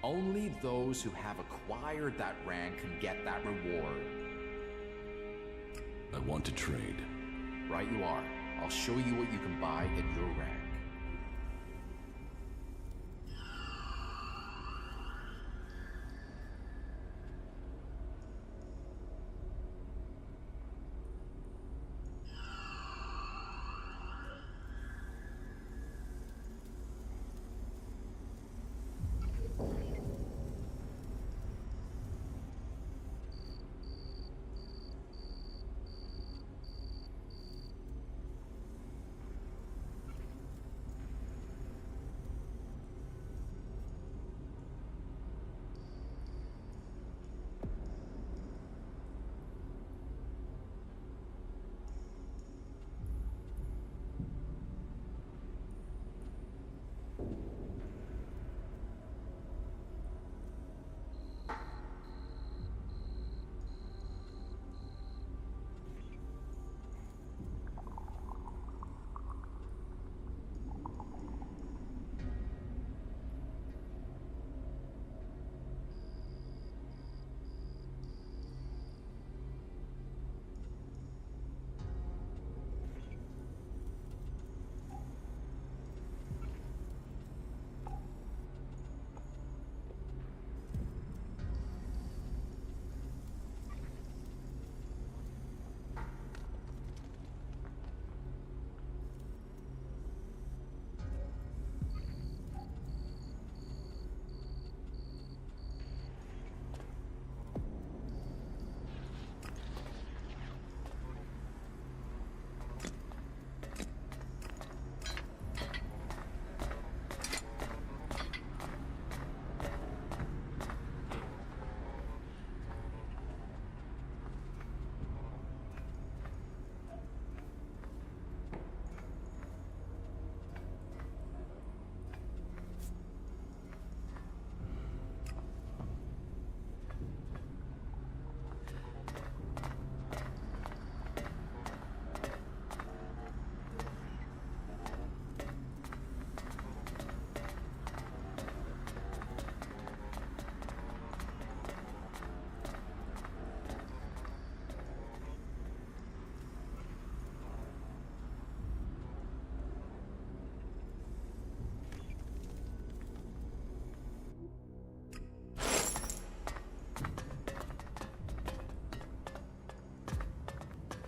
Only those who have acquired that rank can get that reward. I want to trade. Right you are. I'll show you what you can buy at your rank.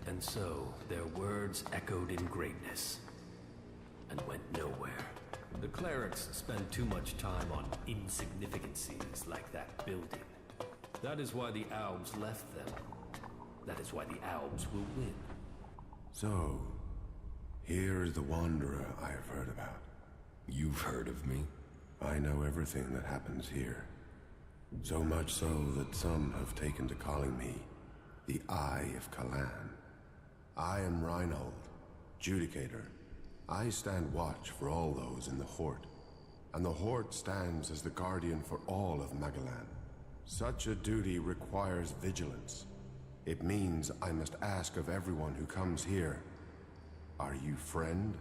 And so, their words echoed in greatness, and went nowhere. The clerics spend too much time on insignificancies like that building. That is why the Albs left them. That is why the Albs will win. So, here is the Wanderer I have heard about. You've heard of me? I know everything that happens here. So much so that some have taken to calling me the Eye of Kalan. I am Reinhold, Judicator. I stand watch for all those in the Hort, and the Hort stands as the guardian for all of Magalan. Such a duty requires vigilance. It means I must ask of everyone who comes here, are you friend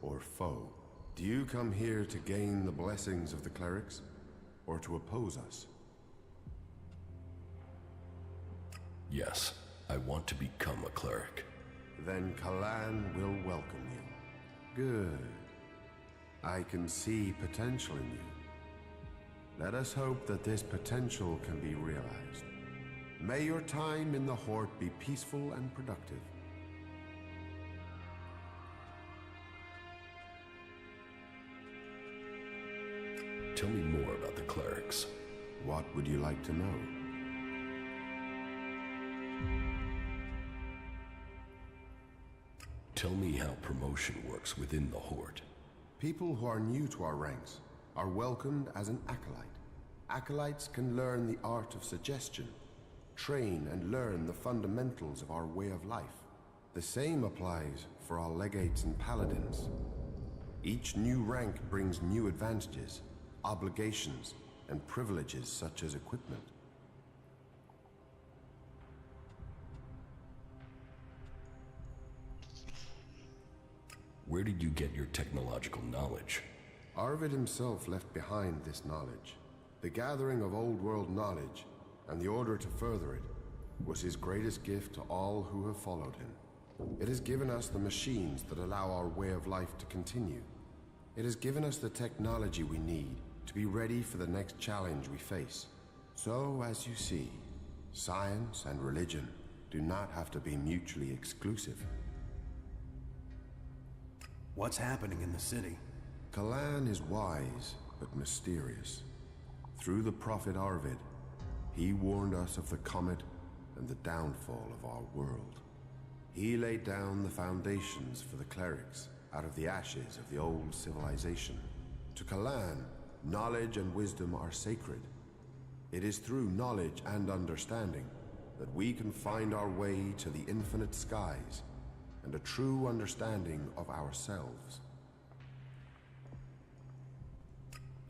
or foe? Do you come here to gain the blessings of the clerics, or to oppose us? Yes, I want to become a cleric. Then Kalan will welcome you. Good. I can see potential in you. Let us hope that this potential can be realized. May your time in the Hort be peaceful and productive. Tell me more about the clerics. What would you like to know? Tell me how promotion works within the Horde. People who are new to our ranks are welcomed as an acolyte. Acolytes can learn the art of suggestion, train and learn the fundamentals of our way of life. The same applies for our legates and paladins. Each new rank brings new advantages, obligations, and privileges such as equipment. Where did you get your technological knowledge? Arvid himself left behind this knowledge. The gathering of old world knowledge, and the order to further it, was his greatest gift to all who have followed him. It has given us the machines that allow our way of life to continue. It has given us the technology we need to be ready for the next challenge we face. So, as you see, science and religion do not have to be mutually exclusive. What's happening in the city? Kalan is wise, but mysterious. Through the prophet Arvid, he warned us of the comet and the downfall of our world. He laid down the foundations for the clerics out of the ashes of the old civilization. To Kalan, knowledge and wisdom are sacred. It is through knowledge and understanding that we can find our way to the infinite skies and a true understanding of ourselves.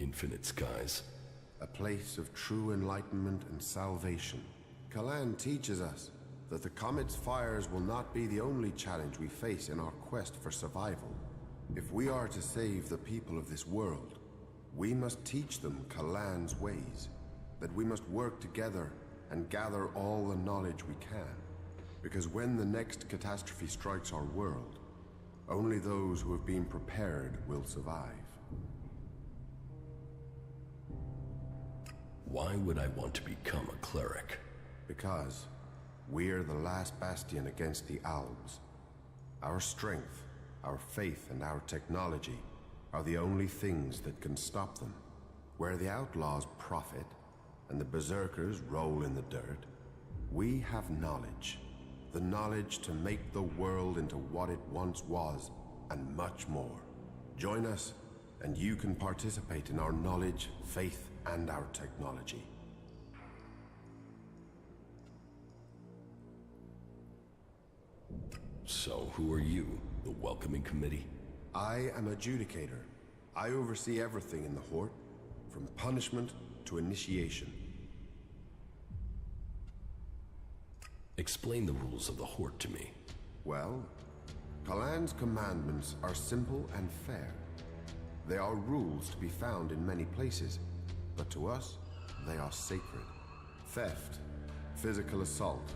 Infinite skies? A place of true enlightenment and salvation. Kalan teaches us that the comet's fires will not be the only challenge we face in our quest for survival. If we are to save the people of this world, we must teach them Kalan's ways, that we must work together and gather all the knowledge we can. Because when the next catastrophe strikes our world, only those who have been prepared will survive. Why would I want to become a cleric? Because we're the last bastion against the Alps. Our strength, our faith, and our technology are the only things that can stop them. Where the outlaws profit and the berserkers roll in the dirt, we have knowledge. The knowledge to make the world into what it once was, and much more. Join us, and you can participate in our knowledge, faith, and our technology. So, who are you? The welcoming committee? I am adjudicator. I oversee everything in the Horde, from punishment to initiation. Explain the rules of the Horde to me. Well, Kalan's commandments are simple and fair. They are rules to be found in many places, but to us, they are sacred. Theft, physical assault,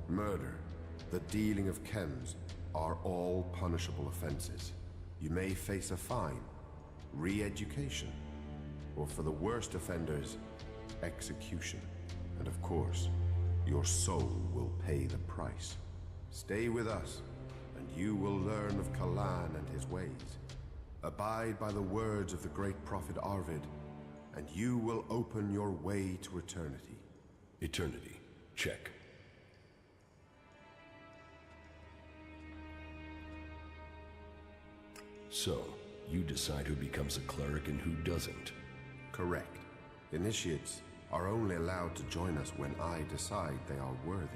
murder, the dealing of chems are all punishable offenses. You may face a fine, re-education, or for the worst offenders, execution. And of course, your soul will pay the price. Stay with us, and you will learn of Kalan and his ways. Abide by the words of the great prophet Arvid, and you will open your way to eternity. Eternity. Check. So, you decide who becomes a cleric and who doesn't. Correct. Initiates are only allowed to join us when I decide they are worthy.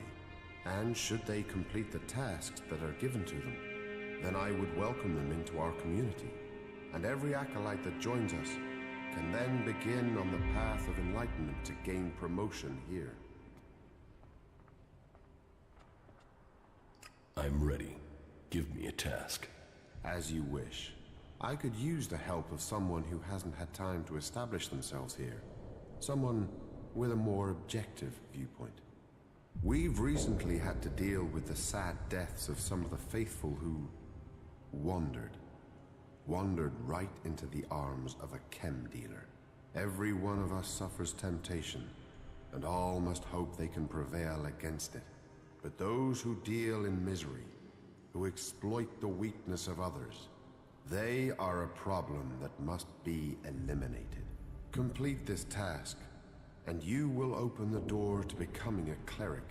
And should they complete the tasks that are given to them, then I would welcome them into our community. And every acolyte that joins us can then begin on the path of enlightenment to gain promotion here. I'm ready. Give me a task. As you wish. I could use the help of someone who hasn't had time to establish themselves here. Someone with a more objective viewpoint. We've recently had to deal with the sad deaths of some of the faithful who wandered right into the arms of a chem dealer. Every one of us suffers temptation, and all must hope they can prevail against it. But those who deal in misery, who exploit the weakness of others, they are a problem that must be eliminated. Complete this task, and you will open the door to becoming a cleric,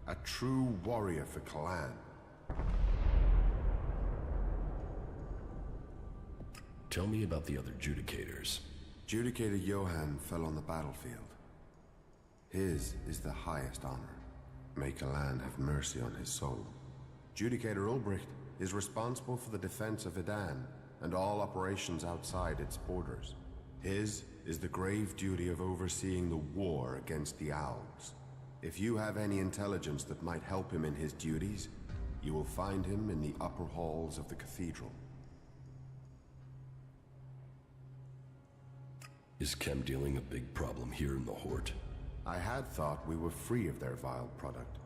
a true warrior for Kalan. Tell me about the other Judicators. Judicator Johann fell on the battlefield. His is the highest honor. May Kalan have mercy on his soul. Judicator Ulbricht is responsible for the defense of Idan and all operations outside its borders. His is the grave duty of overseeing the war against the Owls. If you have any intelligence that might help him in his duties, you will find him in the upper halls of the cathedral. Is chem dealing a big problem here in the Hort? I had thought we were free of their vile product,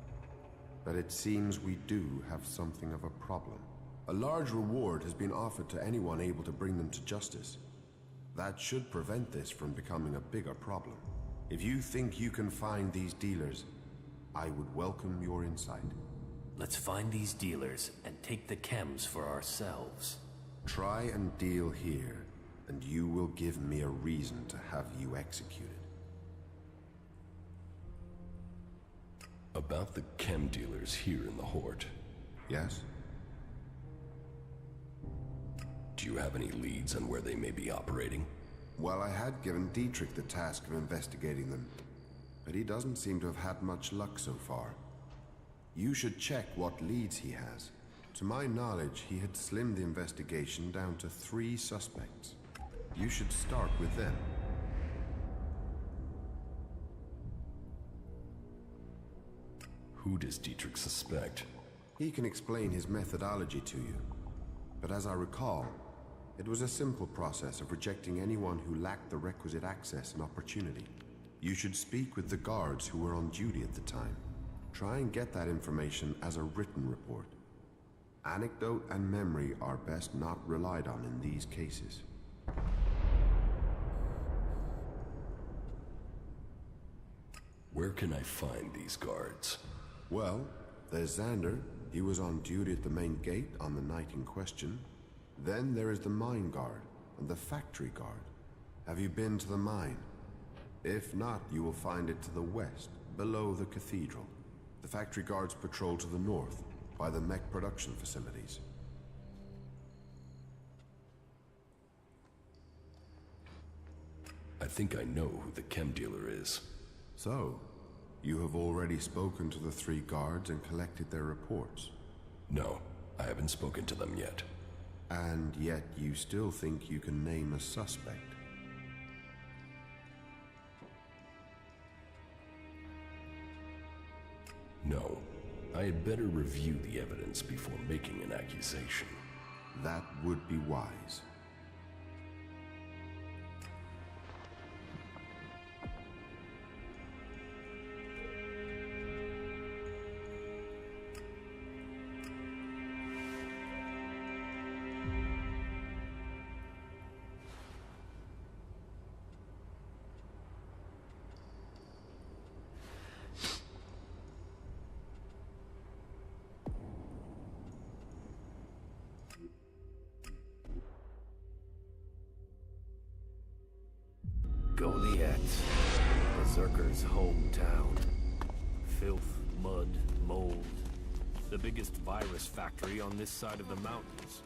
but it seems we do have something of a problem. A large reward has been offered to anyone able to bring them to justice. That should prevent this from becoming a bigger problem. If you think you can find these dealers, I would welcome your insight. Let's find these dealers and take the chems for ourselves. Try and deal here, and you will give me a reason to have you executed. About the chem dealers here in the Hort. Yes? Do you have any leads on where they may be operating? Well, I had given Dietrich the task of investigating them, but he doesn't seem to have had much luck so far. You should check what leads he has. To my knowledge, he had slimmed the investigation down to 3 suspects. You should start with them. Who does Dietrich suspect? He can explain his methodology to you, but as I recall, it was a simple process of rejecting anyone who lacked the requisite access and opportunity. You should speak with the guards who were on duty at the time. Try and get that information as a written report. Anecdote and memory are best not relied on in these cases. Where can I find these guards? Well, there's Xander. He was on duty at the main gate on the night in question. Then there is the mine guard and the factory guard. Have you been to the mine? If not, you will find it to the west, below the cathedral. The factory guards patrol to the north, by the mech production facilities. I think I know who the chem dealer is. So, you have already spoken to the 3 guards and collected their reports? No, I haven't spoken to them yet. And yet you still think you can name a suspect? No, I had better review the evidence before making an accusation. That would be wise. Goliath, Berserker's hometown. Filth, mud, mold. The biggest virus factory on this side of the mountains.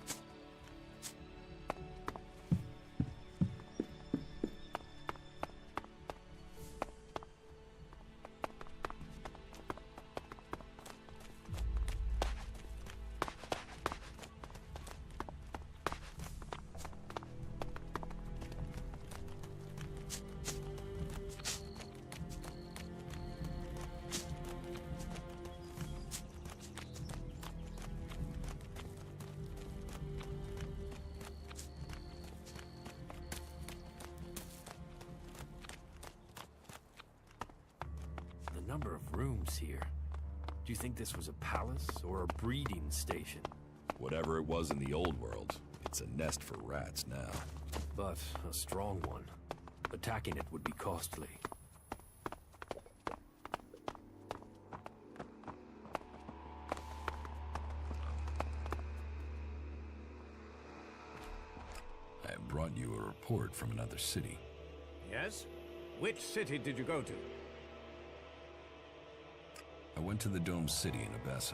Number of rooms here. Do you think this was a palace or a breeding station? Whatever it was in the old world, it's a nest for rats now. But a strong one. Attacking it would be costly. I have brought you a report from another city. Yes? Which city did you go to? I went to the Dome City in Abessa.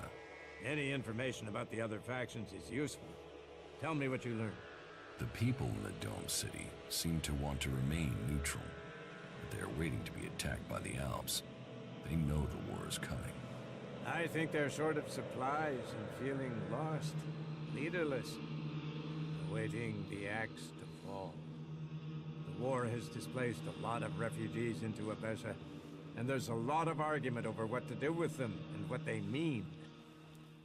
Any information about the other factions is useful. Tell me what you learned. The people in the Dome City seem to want to remain neutral, but they are waiting to be attacked by the Alps. They know the war is coming. I think they're short of supplies and feeling lost, leaderless, awaiting the axe to fall. The war has displaced a lot of refugees into Abessa, and there's a lot of argument over what to do with them and what they mean.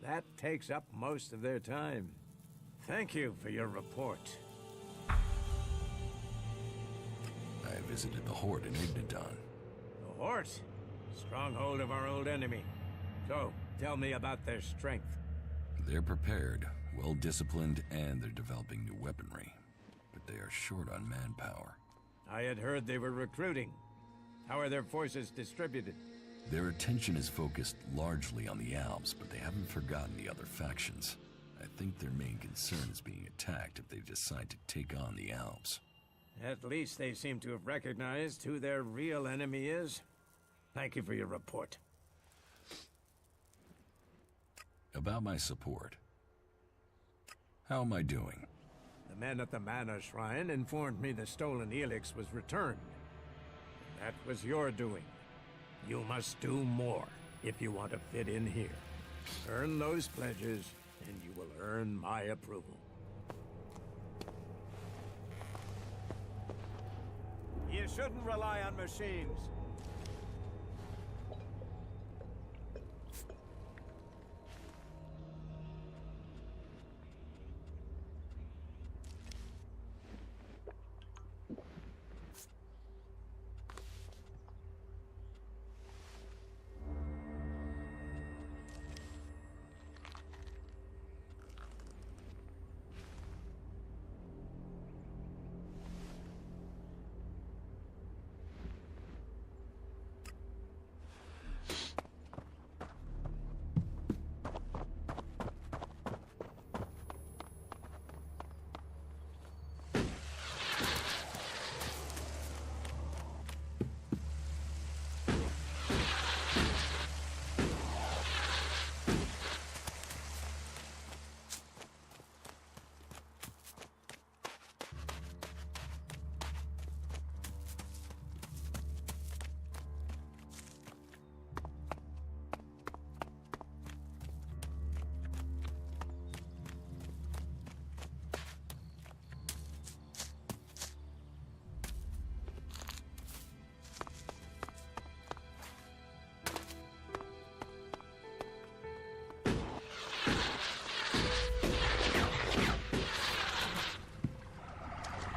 That takes up most of their time. Thank you for your report. I visited the Horde in Ignadon. The Horde? Stronghold of our old enemy. So, tell me about their strength. They're prepared, well-disciplined, and they're developing new weaponry. But they are short on manpower. I had heard they were recruiting. How are their forces distributed? Their attention is focused largely on the Alps, but they haven't forgotten the other factions. I think their main concern is being attacked if they decide to take on the Alps. At least they seem to have recognized who their real enemy is. Thank you for your report. About my support. How am I doing? The men at the Mana Shrine informed me the stolen Elex was returned. That was your doing. You must do more if you want to fit in here. Earn those pledges, and you will earn my approval. You shouldn't rely on machines.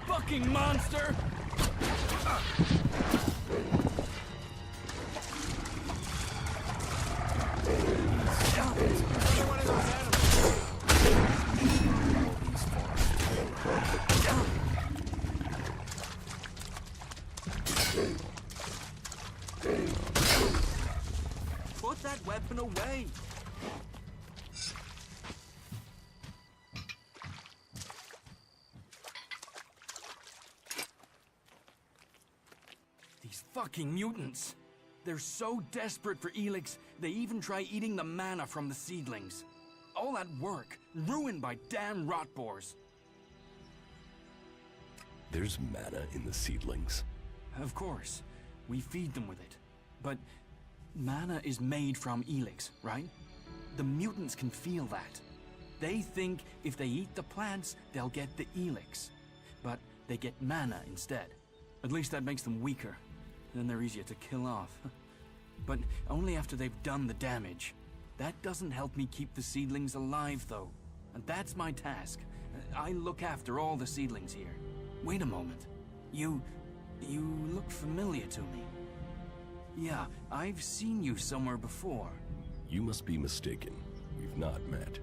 Fucking monster! Put that weapon away! These fucking mutants. They're so desperate for Elex, they even try eating the mana from the seedlings. All that work, ruined by damn rotboars. There's mana in the seedlings. Of course. We feed them with it. But mana is made from Elex, right? The mutants can feel that. They think if they eat the plants, they'll get the Elex. But they get mana instead. At least that makes them weaker. Then they're easier to kill off. But only after they've done the damage. That doesn't help me keep the seedlings alive, though. And that's my task. I look after all the seedlings here. Wait a moment. You look familiar to me. Yeah, I've seen you somewhere before. You must be mistaken. We've not met.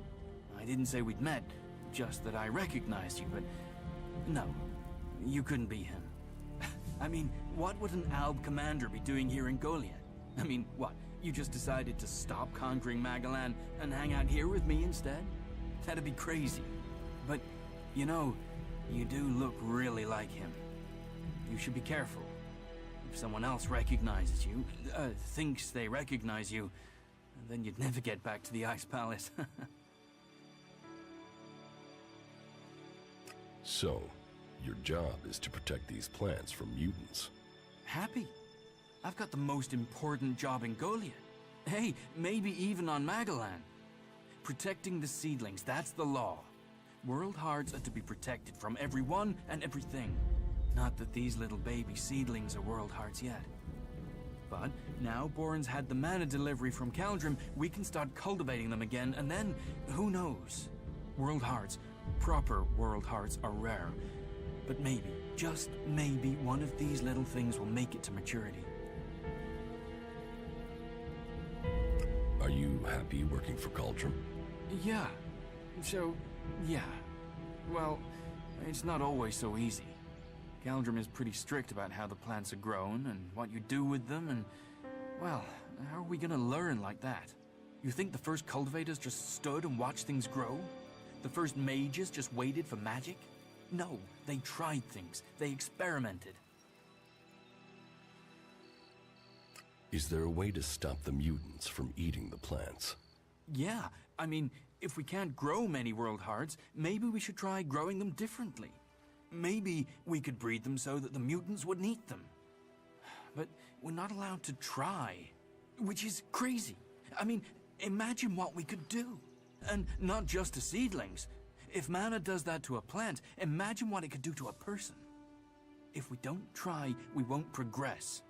I didn't say we'd met, just that I recognized you, but... No, you couldn't be him. I mean, what would an Alb commander be doing here in Golia? I mean, what, you just decided to stop conquering Magalan and hang out here with me instead? That'd be crazy. But, you know, you do look really like him. You should be careful. If someone else recognizes you, thinks they recognize you, then you'd never get back to the Ice Palace. So, your job is to protect these plants from mutants. Happy? I've got the most important job in Golia. Hey, maybe even on Magalan. Protecting the seedlings, that's the law. World hearts are to be protected from everyone and everything. Not that these little baby seedlings are world hearts yet. But now Boren's had the mana delivery from Caldrum, we can start cultivating them again, and then, who knows? World hearts, proper world hearts, are rare. But maybe, just maybe, one of these little things will make it to maturity. Are you happy working for Caldrum? Yeah. Yeah. Well, it's not always so easy. Caldrum is pretty strict about how the plants are grown and what you do with them, and, well, how are we gonna learn like that? You think the first cultivators just stood and watched things grow? The first mages just waited for magic? No, they tried things. They experimented. Is there a way to stop the mutants from eating the plants? Yeah, I mean, if we can't grow many world hearts, maybe we should try growing them differently. Maybe we could breed them so that the mutants wouldn't eat them. But we're not allowed to try, which is crazy. I mean, imagine what we could do. And not just to seedlings. If mana does that to a plant, imagine what it could do to a person. If we don't try, we won't progress.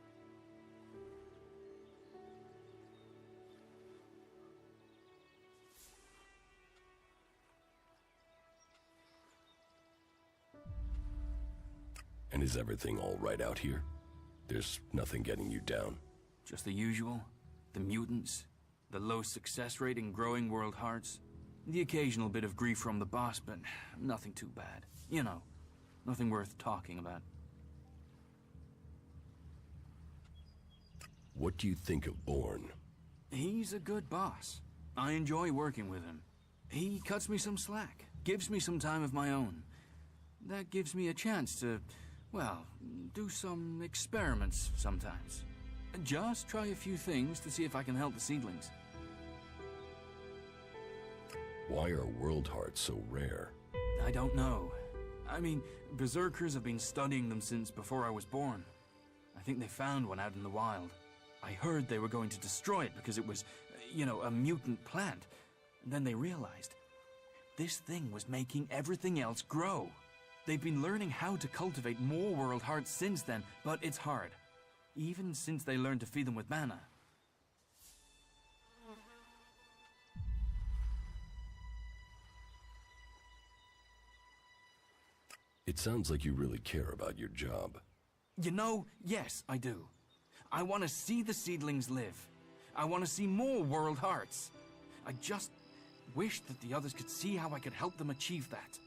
And is everything all right out here? There's nothing getting you down? Just the usual. The mutants, the low success rate in growing world hearts, the occasional bit of grief from the boss, but nothing too bad. You know, nothing worth talking about. What do you think of Born? He's a good boss. I enjoy working with him. He cuts me some slack, gives me some time of my own. That gives me a chance to, well, do some experiments sometimes. Just try a few things to see if I can help the seedlings. Why are world hearts so rare? I don't know. I mean, berserkers have been studying them since before I was born. I think they found one out in the wild. I heard they were going to destroy it because it was, you know, a mutant plant. And then they realized this thing was making everything else grow. They've been learning how to cultivate more world hearts since then, but it's hard. Even since they learned to feed them with mana. It sounds like you really care about your job. You know, yes, I do. I want to see the seedlings live. I want to see more world hearts. I just wish that the others could see how I could help them achieve that.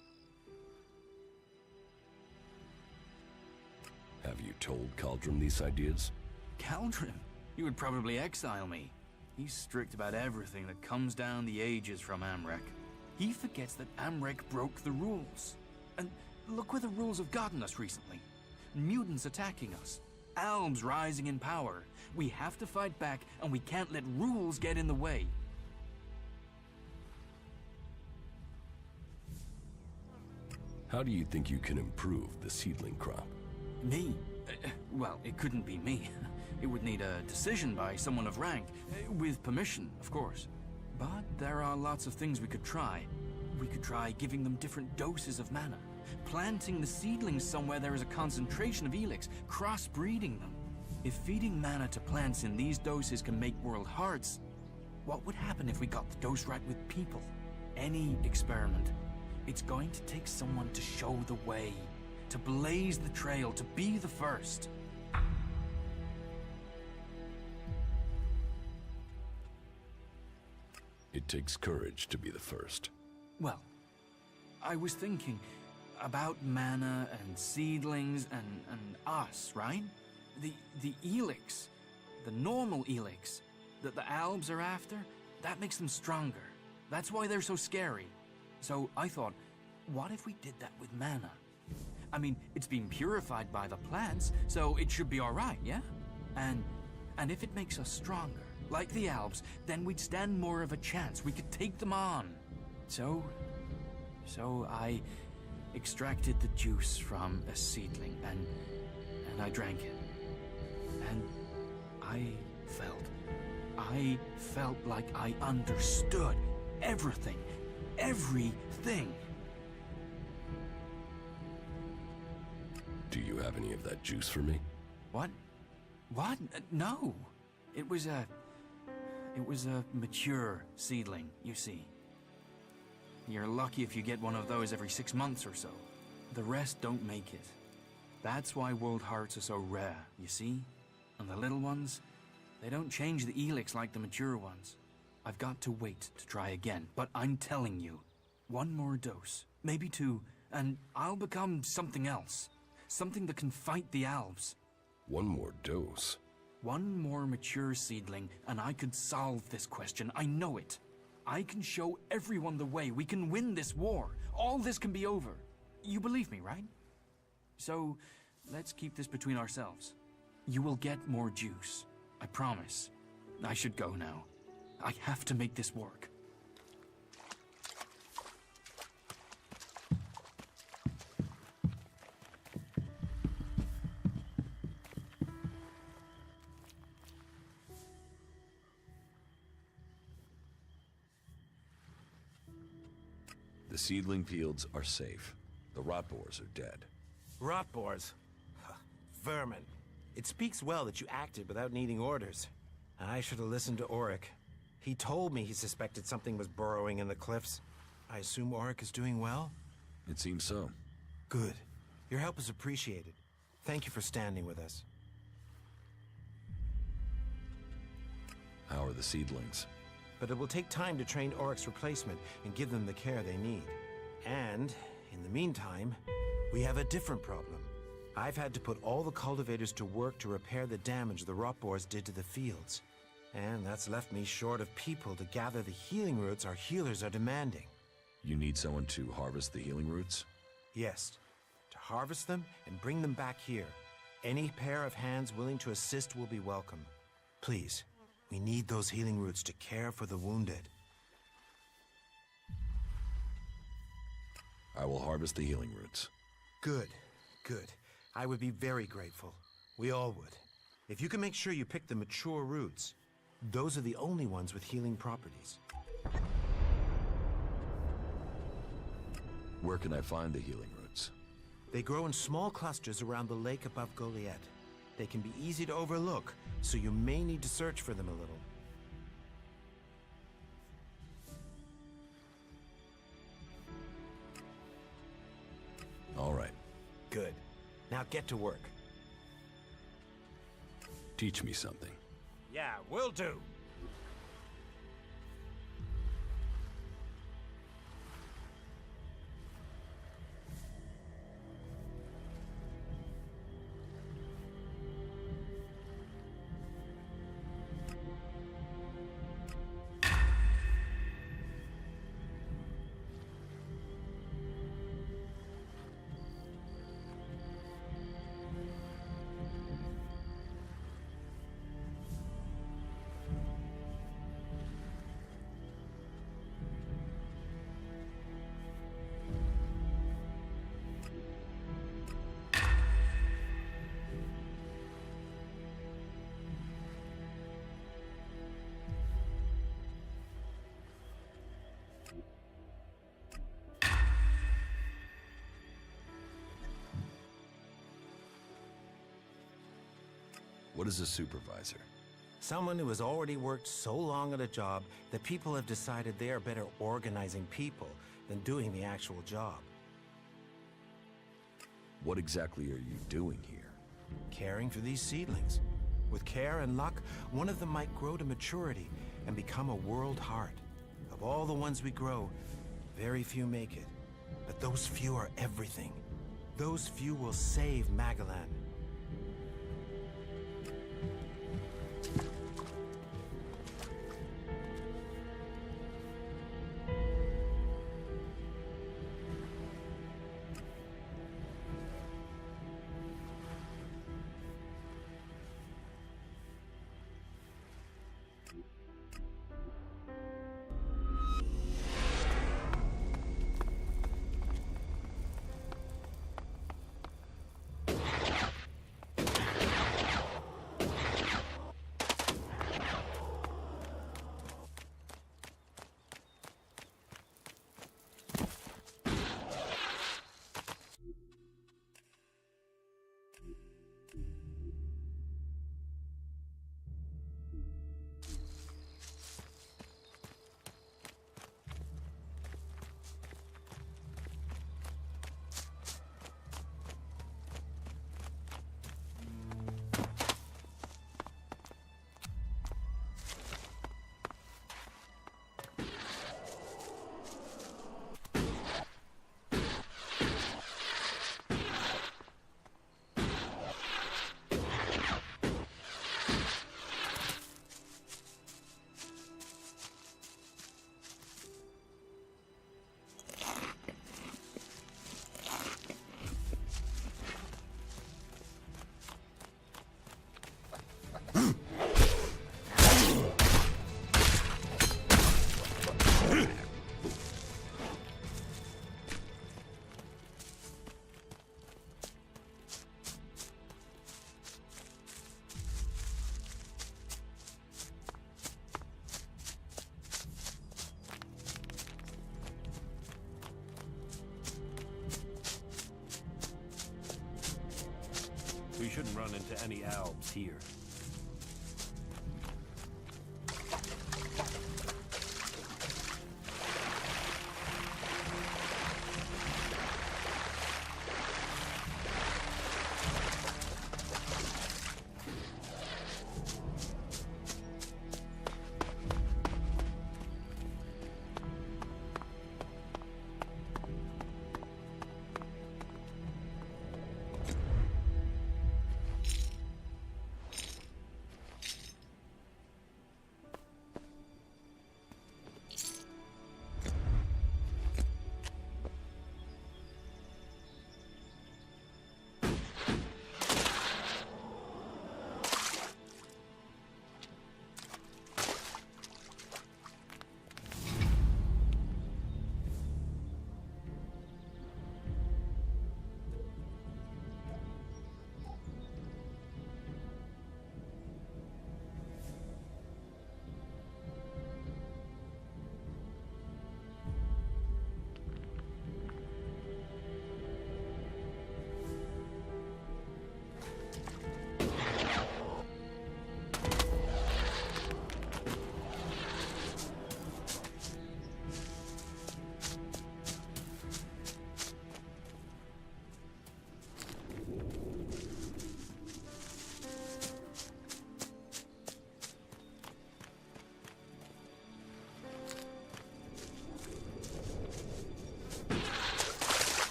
Have you told Caldrum these ideas? Caldrum? He would probably exile me. He's strict about everything that comes down the ages from Amrek. He forgets that Amrek broke the rules. And look where the rules have gotten us recently. Mutants attacking us. Elves rising in power. We have to fight back, and we can't let rules get in the way. How do you think you can improve the seedling crop? Me? Well, it couldn't be me. It would need a decision by someone of rank, with permission, of course. But there are lots of things we could try. We could try giving them different doses of mana, planting the seedlings somewhere there is a concentration of Elex, crossbreeding them. If feeding mana to plants in these doses can make world hearts, what would happen if we got the dose right with people? Any experiment. It's going to take someone to show the way, to blaze the trail, to be the first. It takes courage to be the first. Well, I was thinking about mana and seedlings and us, right? The Elex, the normal Elex that the Albs are after, that makes them stronger. That's why they're so scary. So I thought, what if we did that with mana? I mean, it's been purified by the plants, so it should be alright, yeah? And if it makes us stronger, like the Albs, then we'd stand more of a chance. We could take them on. So I extracted the juice from a seedling, and I drank it. And I felt like I understood everything. Everything. Do you have any of that juice for me? What? What? No. It was a mature seedling, you see. You're lucky if you get one of those every 6 months or so. The rest don't make it. That's why world hearts are so rare, you see? And the little ones, they don't change the Elex like the mature ones. I've got to wait to try again, but I'm telling you, 1 more dose, maybe 2, and I'll become something else. Something that can fight the elves. 1 more dose? 1 more mature seedling, and I could solve this question. I know it. I can show everyone the way. We can win this war. All this can be over. You believe me, right? So, let's keep this between ourselves. You will get more juice. I promise. I should go now. I have to make this work. The seedling fields are safe. The rot boars are dead. Rot boars? Vermin. It speaks well that you acted without needing orders. I should have listened to Auric. He told me he suspected something was burrowing in the cliffs. I assume Auric is doing well? It seems so. Good. Your help is appreciated. Thank you for standing with us. How are the seedlings? But it will take time to train Auric's replacement and give them the care they need. And, in the meantime, we have a different problem. I've had to put all the cultivators to work to repair the damage the rot boars did to the fields. And that's left me short of people to gather the healing roots our healers are demanding. You need someone to harvest the healing roots? Yes, to harvest them and bring them back here. Any pair of hands willing to assist will be welcome. Please, we need those healing roots to care for the wounded. I will harvest the healing roots. Good, good. I would be very grateful. We all would. If you can make sure you pick the mature roots, those are the only ones with healing properties. Where can I find the healing roots? They grow in small clusters around the lake above Goliath. They can be easy to overlook, so you may need to search for them a little. All right. Good. Now get to work. Teach me something. Yeah, will do. What is a supervisor? Someone who has already worked so long at a job that people have decided they are better organizing people than doing the actual job. What exactly are you doing here? Caring for these seedlings. With care and luck, one of them might grow to maturity and become a world heart. Of all the ones we grow, very few make it. But those few are everything. Those few will save Magalan. We shouldn't run into any elves here.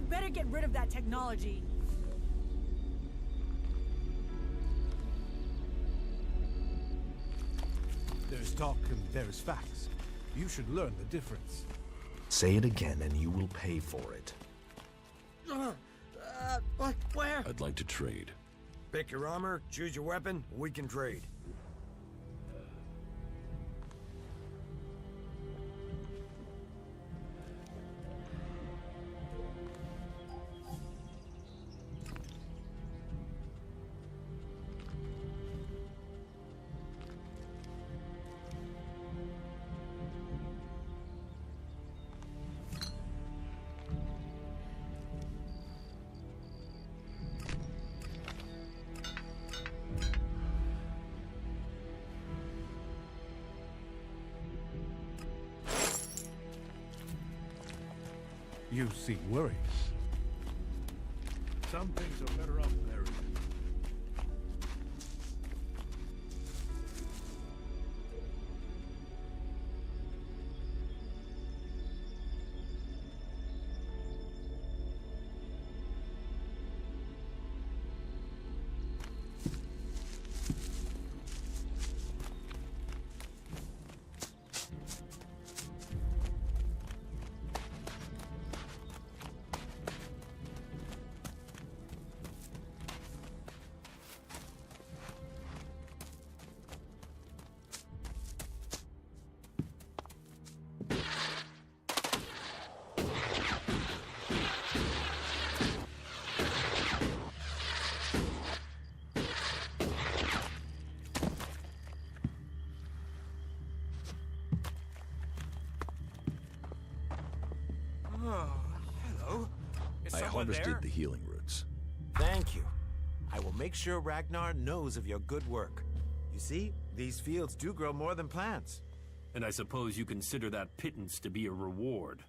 Better get rid of that technology. There's talk and there's facts. You should learn the difference. Say it again and you will pay for it. Where? I'd like to trade. Pick your armor, choose your weapon, we can trade. You seem worried. Some things are better off buried. harvested the healing roots. Thank you. I will make sure Ragnar knows of your good work. You see, these fields do grow more than plants. And I suppose you consider that pittance to be a reward.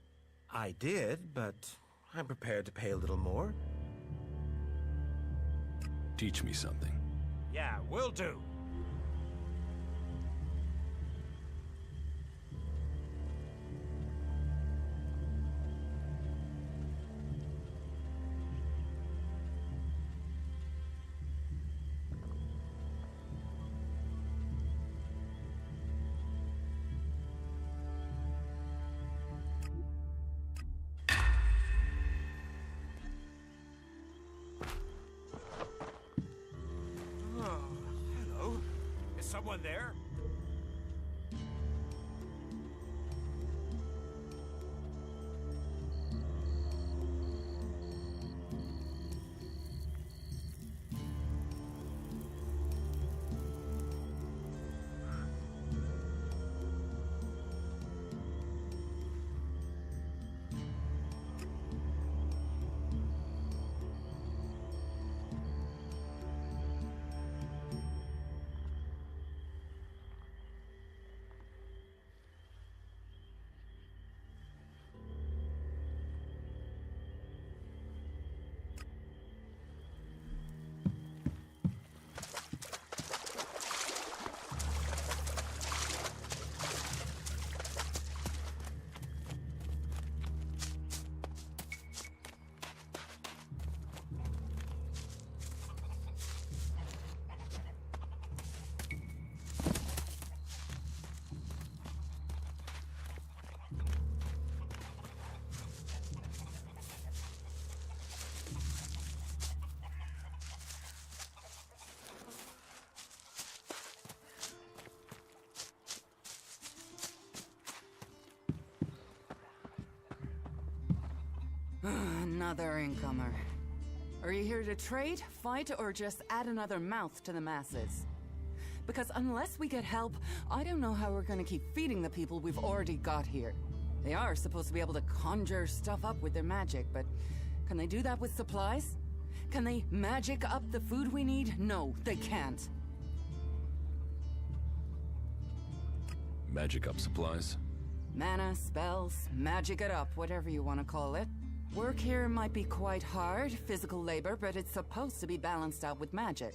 I did, but I'm prepared to pay a little more. Teach me something. Yeah, will do. Someone there? Another incomer. Are you here to trade, fight, or just add another mouth to the masses? Because unless we get help, I don't know how we're gonna keep feeding the people we've already got here. They are supposed to be able to conjure stuff up with their magic, but can they do that with supplies? Can they magic up the food we need? No, they can't. Magic up supplies? Mana, spells, magic it up, whatever you want to call it. Work here might be quite hard, physical labor, but it's supposed to be balanced out with magic.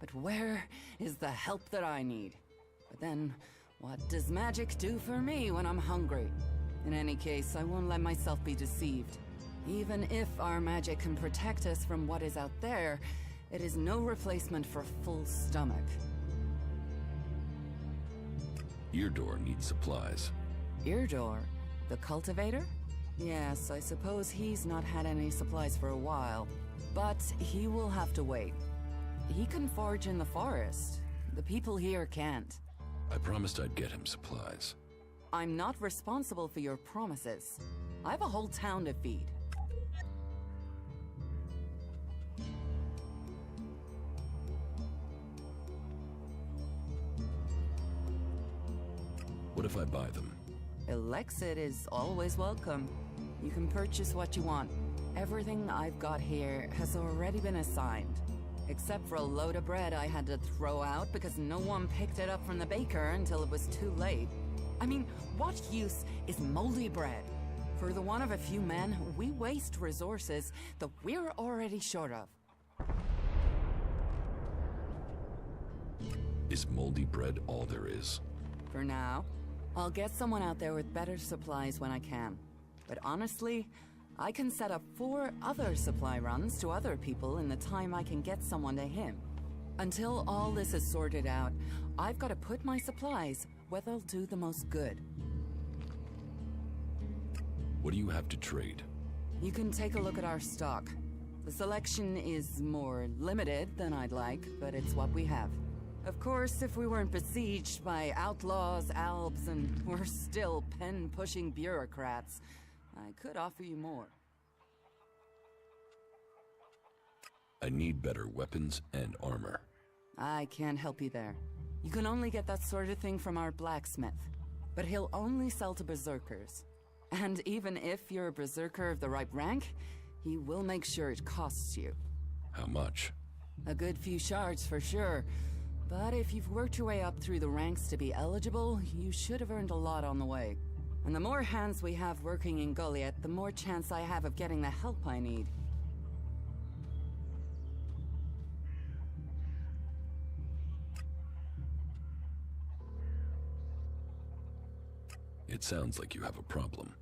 But where is the help that I need? But then, what does magic do for me when I'm hungry? In any case, I won't let myself be deceived. Even if our magic can protect us from what is out there, it is no replacement for a full stomach. Eardoor needs supplies. Eardoor? The cultivator? Yes, I suppose he's not had any supplies for a while. But he will have to wait. He can forage in the forest. The people here can't. I promised I'd get him supplies. I'm not responsible for your promises. I have a whole town to feed. What if I buy them? Elex is always welcome. You can purchase what you want. Everything I've got here has already been assigned. Except for a load of bread I had to throw out because no one picked it up from the baker until it was too late. I mean, what use is moldy bread? For the want of a few men, we waste resources that we're already short of. Is moldy bread all there is? For now. I'll get someone out there with better supplies when I can. But honestly, I can set up 4 other supply runs to other people in the time I can get someone to him. Until all this is sorted out, I've got to put my supplies where they'll do the most good. What do you have to trade? You can take a look at our stock. The selection is more limited than I'd like, but it's what we have. Of course, if we weren't besieged by outlaws, albs, and we're still pen-pushing bureaucrats, I could offer you more. I need better weapons and armor. I can't help you there. You can only get that sort of thing from our blacksmith. But he'll only sell to berserkers. And even if you're a berserker of the right rank, he will make sure it costs you. How much? A good few shards for sure. But if you've worked your way up through the ranks to be eligible, you should have earned a lot on the way. And the more hands we have working in Goliath, the more chance I have of getting the help I need. It sounds like you have a problem.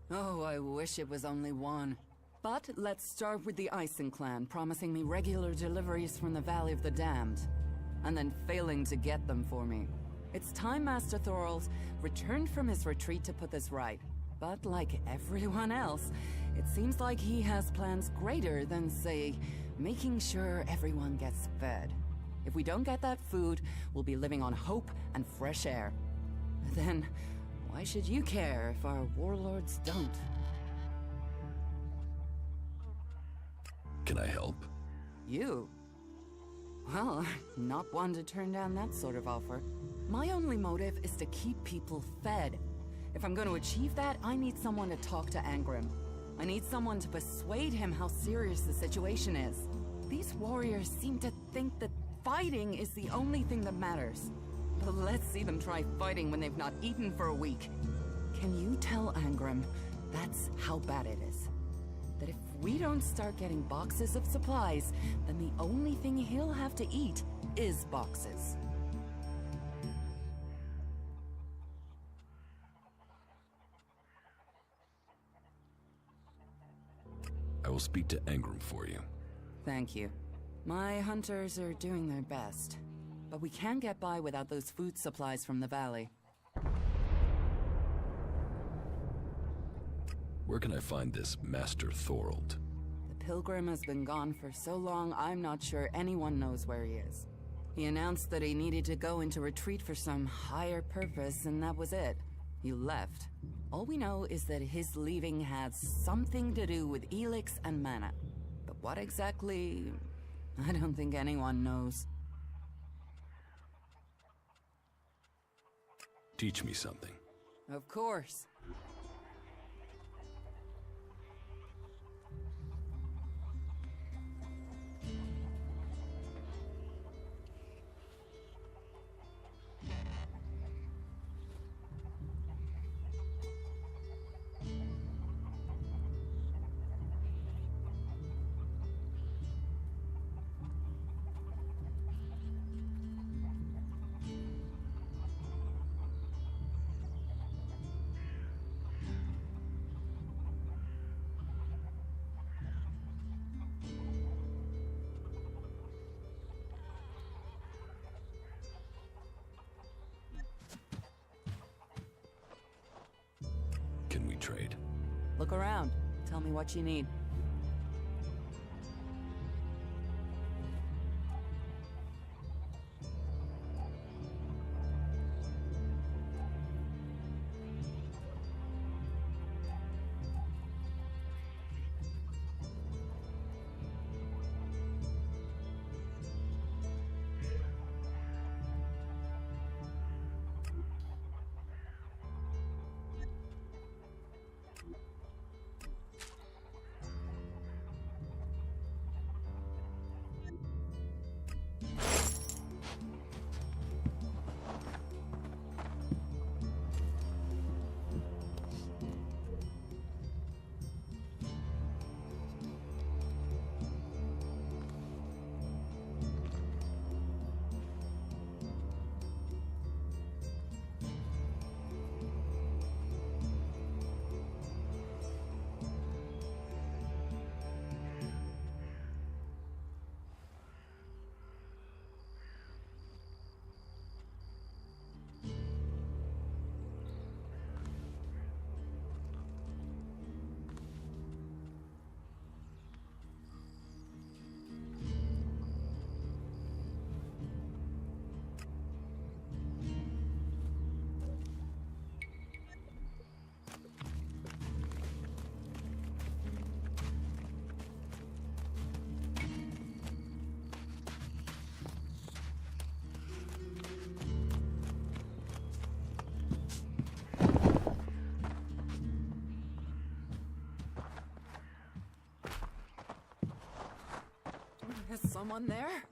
Oh, I wish it was only one. But let's start with the Ison clan, promising me regular deliveries from the Valley of the Damned, and then failing to get them for me. It's time Master Thorald returned from his retreat to put this right. But like everyone else, it seems like he has plans greater than, say, making sure everyone gets fed. If we don't get that food, we'll be living on hope and fresh air. Then, why should you care if our warlords don't? Can I help? You? Well, not one to turn down that sort of offer. My only motive is to keep people fed. If I'm going to achieve that, I need someone to talk to Angrim. I need someone to persuade him how serious the situation is. These warriors seem to think that fighting is the only thing that matters. But let's see them try fighting when they've not eaten for a week. Can you tell Angrim that's how bad it is? That if we don't start getting boxes of supplies, then the only thing he'll have to eat is boxes. I will speak to Angrim for you. Thank you. My hunters are doing their best, but we can't get by without those food supplies from the valley. Where can I find this Master Thorald? The Pilgrim has been gone for so long, I'm not sure anyone knows where he is. He announced that he needed to go into retreat for some higher purpose, and that was it. He left. All we know is that his leaving had something to do with Elex and mana. But what exactly, I don't think anyone knows. Teach me something. Of course. Can we trade? Look around. Tell me what you need. someone there?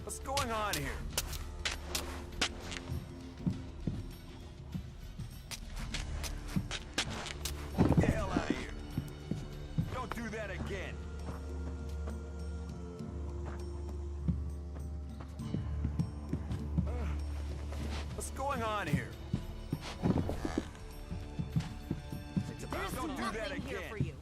What's going on here? Get the hell out of here. Don't do that again. What's going on here? Don't do that again. Here for you.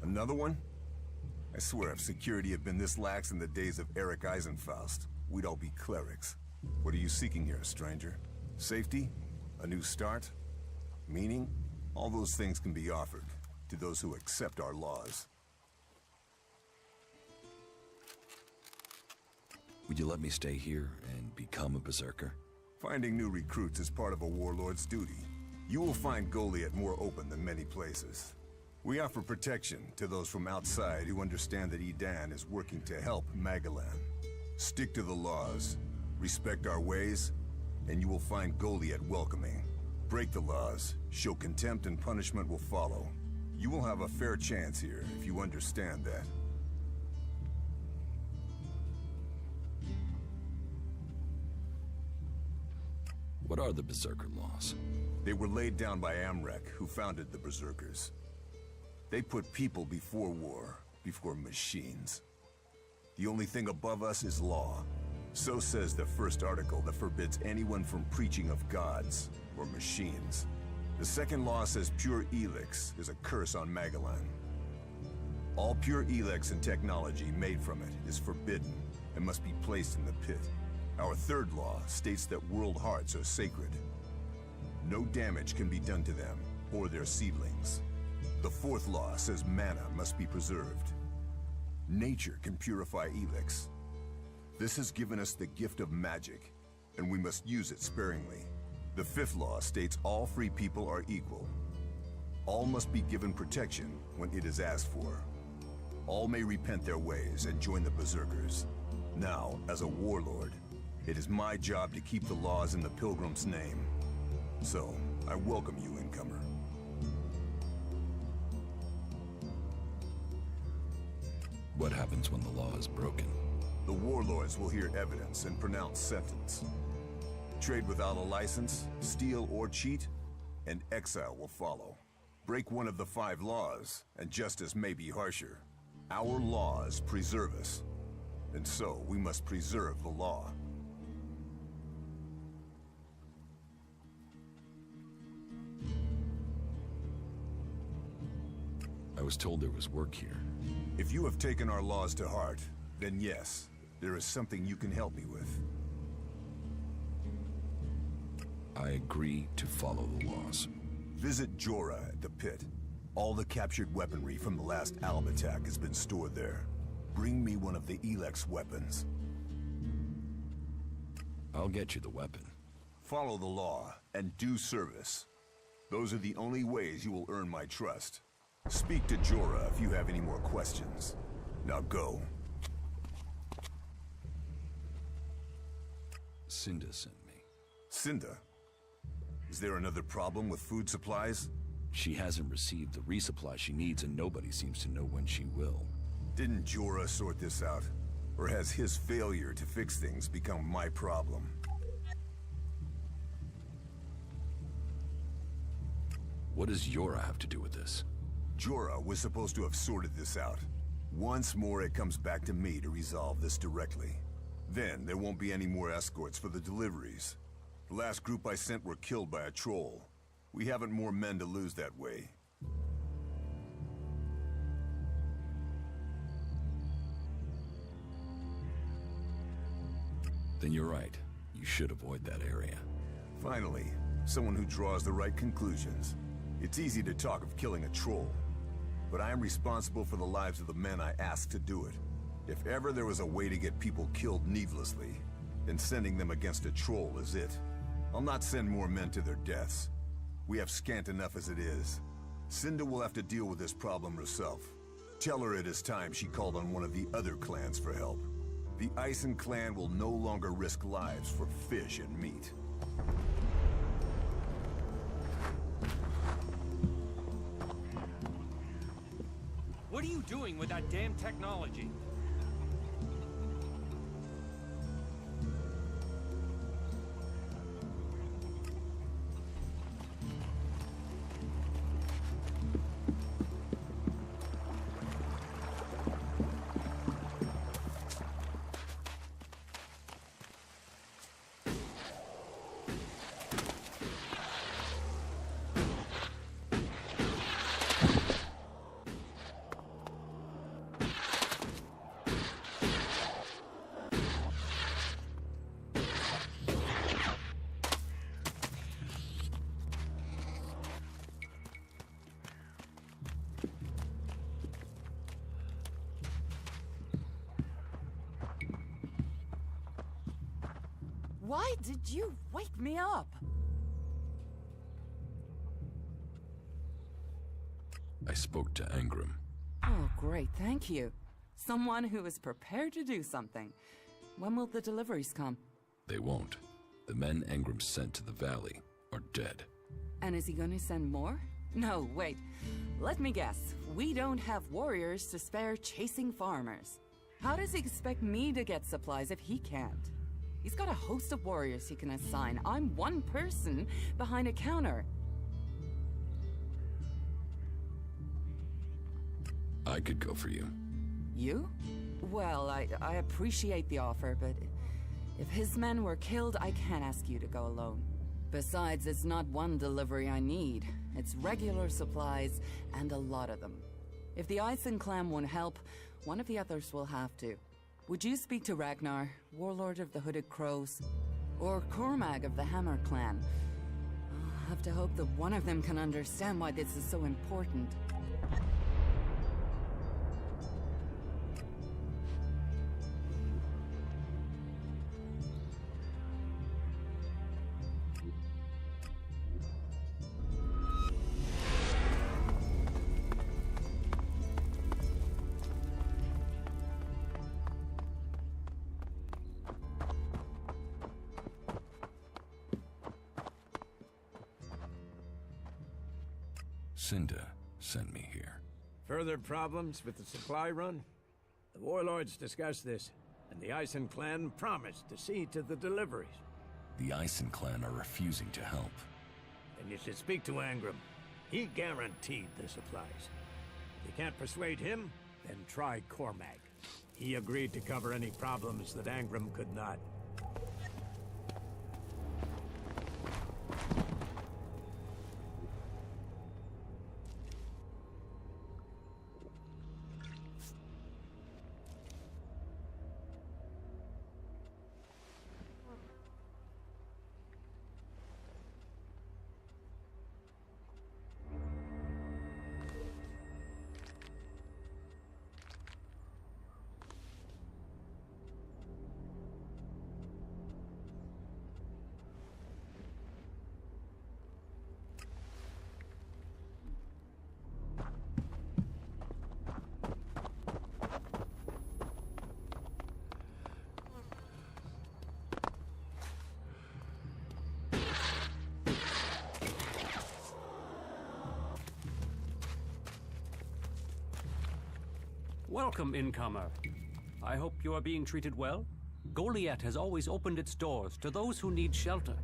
Another one? I swear, if security had been this lax in the days of Eric Eisenfaust, we'd all be clerics. What are you seeking here, stranger? Safety? A new start? Meaning? All those things can be offered to those who accept our laws. Would you let me stay here and become a berserker? Finding new recruits is part of a warlord's duty. You will find Goliath more open than many places. We offer protection to those from outside who understand that Edan is working to help Magalan. Stick to the laws, respect our ways, and you will find Goliath welcoming. Break the laws, show contempt, and punishment will follow. You will have a fair chance here if you understand that. What are the berserker laws? They were laid down by Amrek, who founded the berserkers. They put people before war, before machines. The only thing above us is law. So says the first article that forbids anyone from preaching of gods or machines. The second law says pure Elex is a curse on Magalan. All pure Elex and technology made from it is forbidden and must be placed in the pit. Our third law states that world hearts are sacred. No damage can be done to them or their seedlings. The fourth law says mana must be preserved. Nature can purify Elex. This has given us the gift of magic, and we must use it sparingly. The fifth law states all free people are equal. All must be given protection when it is asked for. All may repent their ways and join the berserkers. Now, as a warlord, it is my job to keep the laws in the Pilgrim's name. So, I welcome you, incomer. What happens when the law is broken? The warlords will hear evidence and pronounce sentence. Trade without a license, steal or cheat, and exile will follow. Break one of the 5 laws, and justice may be harsher. Our laws preserve us, and so we must preserve the law. I was told there was work here. If you have taken our laws to heart, then yes, there is something you can help me with. I agree to follow the laws. Visit Jorah at the pit. All the captured weaponry from the last Alb attack has been stored there. Bring me one of the Elex weapons. I'll get you the weapon. Follow the law and do service. Those are the only ways you will earn my trust. Speak to Jorah if you have any more questions. Now go. Cinda sent me. Cinda? Is there another problem with food supplies? She hasn't received the resupply she needs, and nobody seems to know when she will. Didn't Jorah sort this out? Or has his failure to fix things become my problem? What does Jorah have to do with this? Jorah was supposed to have sorted this out. Once more, it comes back to me to resolve this directly. Then, there won't be any more escorts for the deliveries. The last group I sent were killed by a troll. We haven't more men to lose that way. Then you're right. You should avoid that area. Finally, someone who draws the right conclusions. It's easy to talk of killing a troll, but I am responsible for the lives of the men I asked to do it. If ever there was a way to get people killed needlessly, then sending them against a troll is it. I'll not send more men to their deaths. We have scant enough as it is. Cinda will have to deal with this problem herself. Tell her it is time she called on one of the other clans for help. The Ison clan will no longer risk lives for fish and meat. What are you doing with that damn technology? Why did you wake me up? I spoke to Angram. Oh, great, thank you. Someone who is prepared to do something. When will the deliveries come? They won't. The men Angram sent to the valley are dead. And is he going to send more? No, wait. Let me guess. We don't have warriors to spare chasing farmers. How does he expect me to get supplies if he can't? He's got a host of warriors he can assign. I'm one person behind a counter. I could go for you. You? Well, I appreciate the offer, but if his men were killed, I can't ask you to go alone. Besides, it's not one delivery I need. It's regular supplies, and a lot of them. If the Ison clan won't help, one of the others will have to. Would you speak to Ragnar, warlord of the Hooded Crows, or Cormag of the Hammer clan? I'll have to hope that one of them can understand why this is so important. Cinda sent me here. Further problems with the supply run? The warlords discussed this, and the Ison clan promised to see to the deliveries. The Ison clan are refusing to help. Then you should speak to Angram. He guaranteed the supplies. If you can't persuade him, then try Cormag. He agreed to cover any problems that Angram could not. Welcome, incomer. I hope you are being treated well. Goliath has always opened its doors to those who need shelter.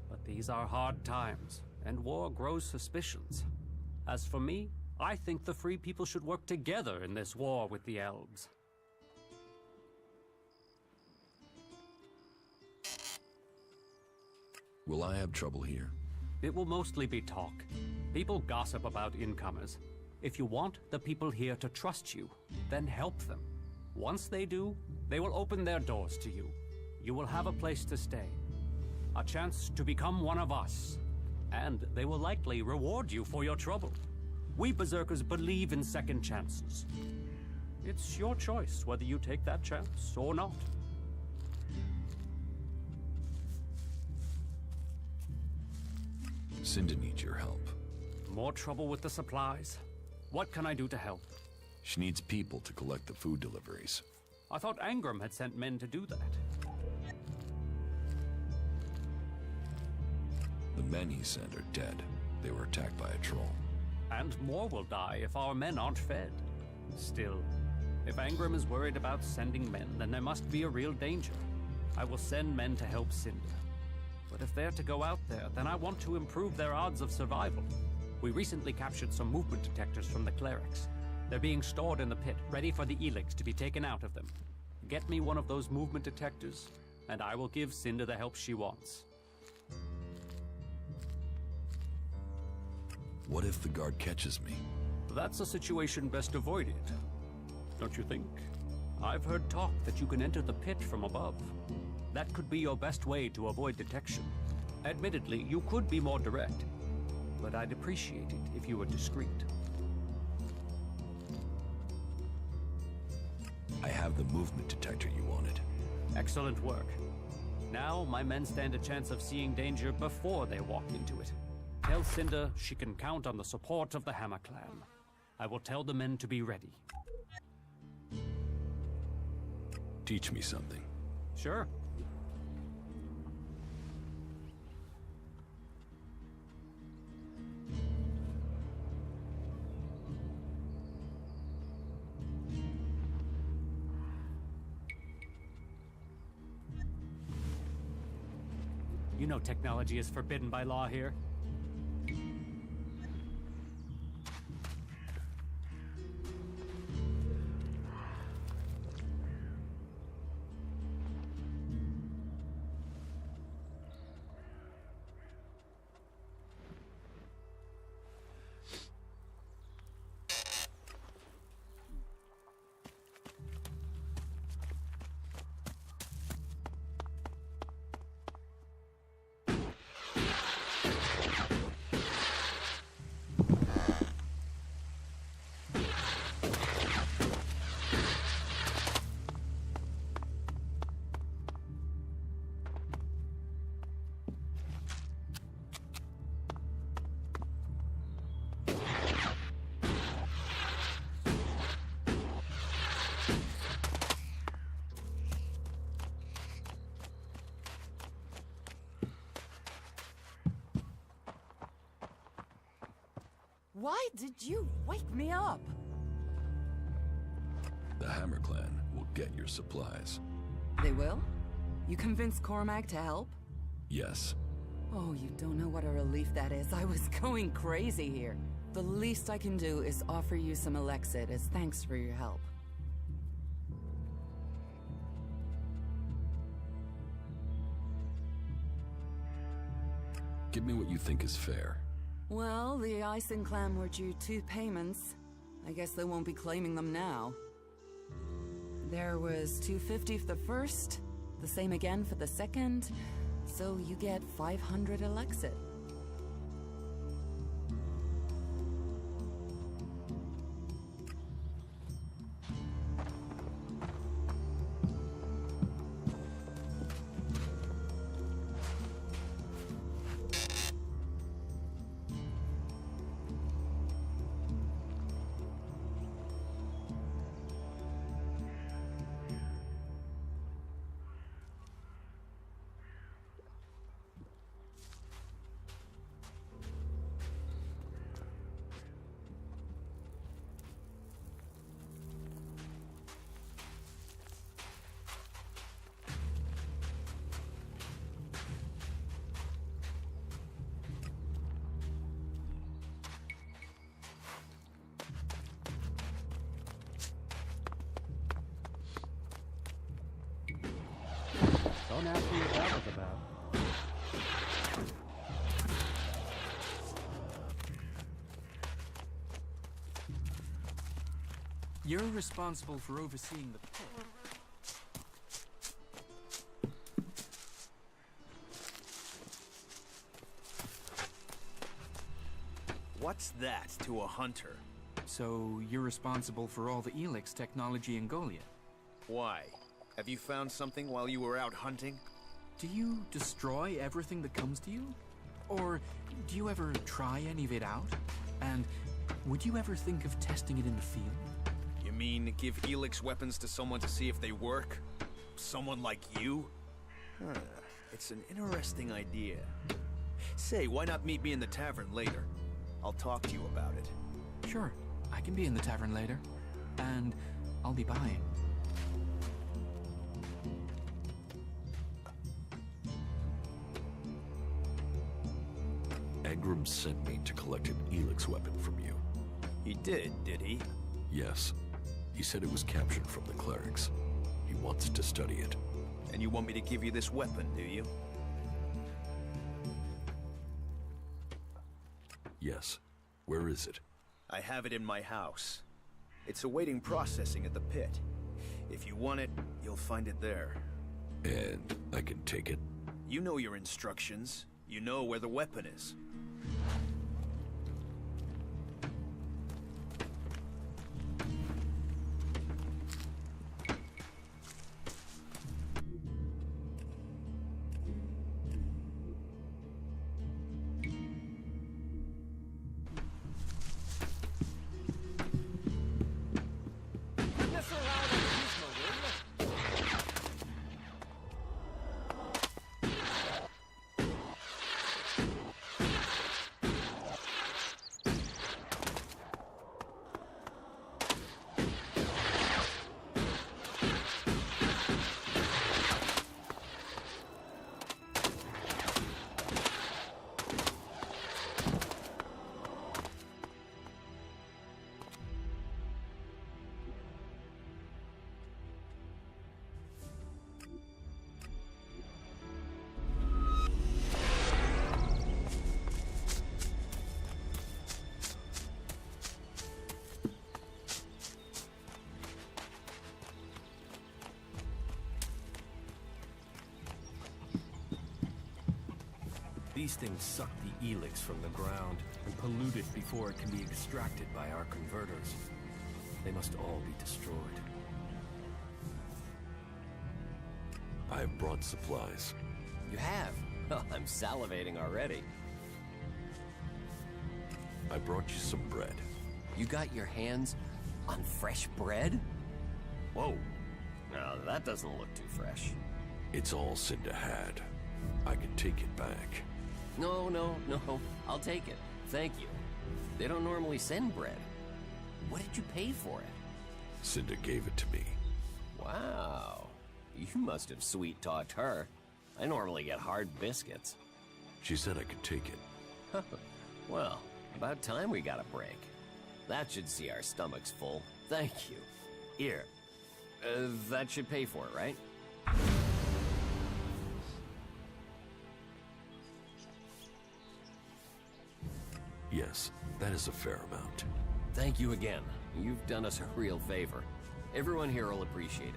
But these are hard times, and war grows suspicions. As for me, I think the free people should work together in this war with the elves. Will I have trouble here? It will mostly be talk. People gossip about incomers. If you want the people here to trust you, then help them. Once they do, they will open their doors to you. You will have a place to stay. A chance to become one of us. And they will likely reward you for your trouble. We Berserkers believe in second chances. It's your choice whether you take that chance or not. Cinda needs your help. More trouble with the supplies? What can I do to help? She needs people to collect the food deliveries. I thought Angram had sent men to do that. The men he sent are dead. They were attacked by a troll. And more will die if our men aren't fed. Still, if Angram is worried about sending men, then there must be a real danger. I will send men to help Cinda. But if they're to go out there, then I want to improve their odds of survival. We recently captured some movement detectors from the clerics. They're being stored in the pit, ready for the Elex to be taken out of them. Get me one of those movement detectors, and I will give Cinda the help she wants. What if the guard catches me? That's a situation best avoided, don't you think? I've heard talk that you can enter the pit from above. That could be your best way to avoid detection. Admittedly, you could be more direct, but I'd appreciate it if you were discreet. I have the movement detector you wanted. Excellent work. Now, my men stand a chance of seeing danger before they walk into it. Tell Cinda she can count on the support of the Hammer Clan. I will tell the men to be ready. Teach me something. Sure. You know technology is forbidden by law here. Why did you wake me up? The Hammer Clan will get your supplies. They will? You convinced Cormac to help? Yes. Oh, you don't know what a relief that is. I was going crazy here. The least I can do is offer you some Elexit as thanks for your help. Give me what you think is fair. Well, the Ison clan were due 2 payments. I guess they won't be claiming them now. There was $250 for the first, the same again for the second, so you get 500 Elexit. Don't ask me what that was about. You're responsible for overseeing the pit. What's that to a hunter? So you're responsible for all the Elex technology in Golia? Why? Have you found something while you were out hunting? Do you destroy everything that comes to you? Or do you ever try any of it out? And would you ever think of testing it in the field? You mean give Elex weapons to someone to see if they work? Someone like you? Huh. It's an interesting idea. Say, why not meet me in the tavern later? I'll talk to you about it. Sure, I can be in the tavern later. And I'll be buying. Engram sent me to collect an Elex weapon from you. He did he? Yes. He said it was captured from the clerics. He wants to study it. And you want me to give you this weapon, do you? Yes. Where is it? I have it in my house. It's awaiting processing at the pit. If you want it, you'll find it there. And I can take it? You know your instructions. You know where the weapon is. These things suck the Elex from the ground and pollute it before it can be extracted by our converters. They must all be destroyed. I have brought supplies. You have? Oh, I'm salivating already. I brought you some bread. You got your hands on fresh bread? Whoa. Now, that doesn't look too fresh. It's all Cinda had. I can take it back. No. I'll take it. Thank you. They don't normally send bread. What did you pay for it? Cinda gave it to me. Wow. You must have sweet-talked her. I normally get hard biscuits. She said I could take it. Well, about time we got a break. That should see our stomachs full. Thank you. Here. That should pay for it, right? Yes, that is a fair amount. Thank you again. You've done us a real favor. Everyone here will appreciate it.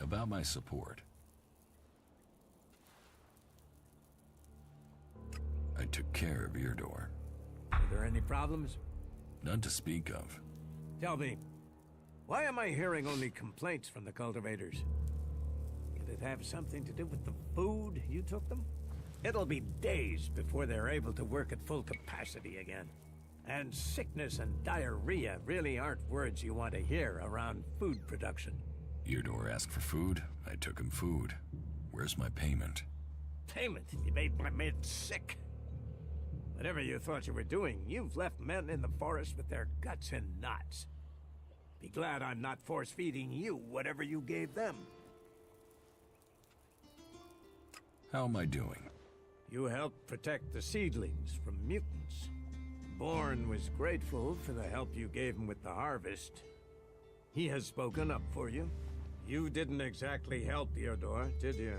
About my support. I took care of Eardor. Are there any problems? None to speak of. Tell me, why am I hearing only complaints from the cultivators? Could it have something to do with the food you took them? It'll be days before they're able to work at full capacity again. And sickness and diarrhea really aren't words you want to hear around food production. Eardor asked for food. I took him food. Where's my payment? Payment? You made my men sick. Whatever you thought you were doing, you've left men in the forest with their guts in knots. Be glad I'm not force-feeding you whatever you gave them. How am I doing? You helped protect the seedlings from mutants. Bourne was grateful for the help you gave him with the harvest. He has spoken up for you. You didn't exactly help Eardor, did you?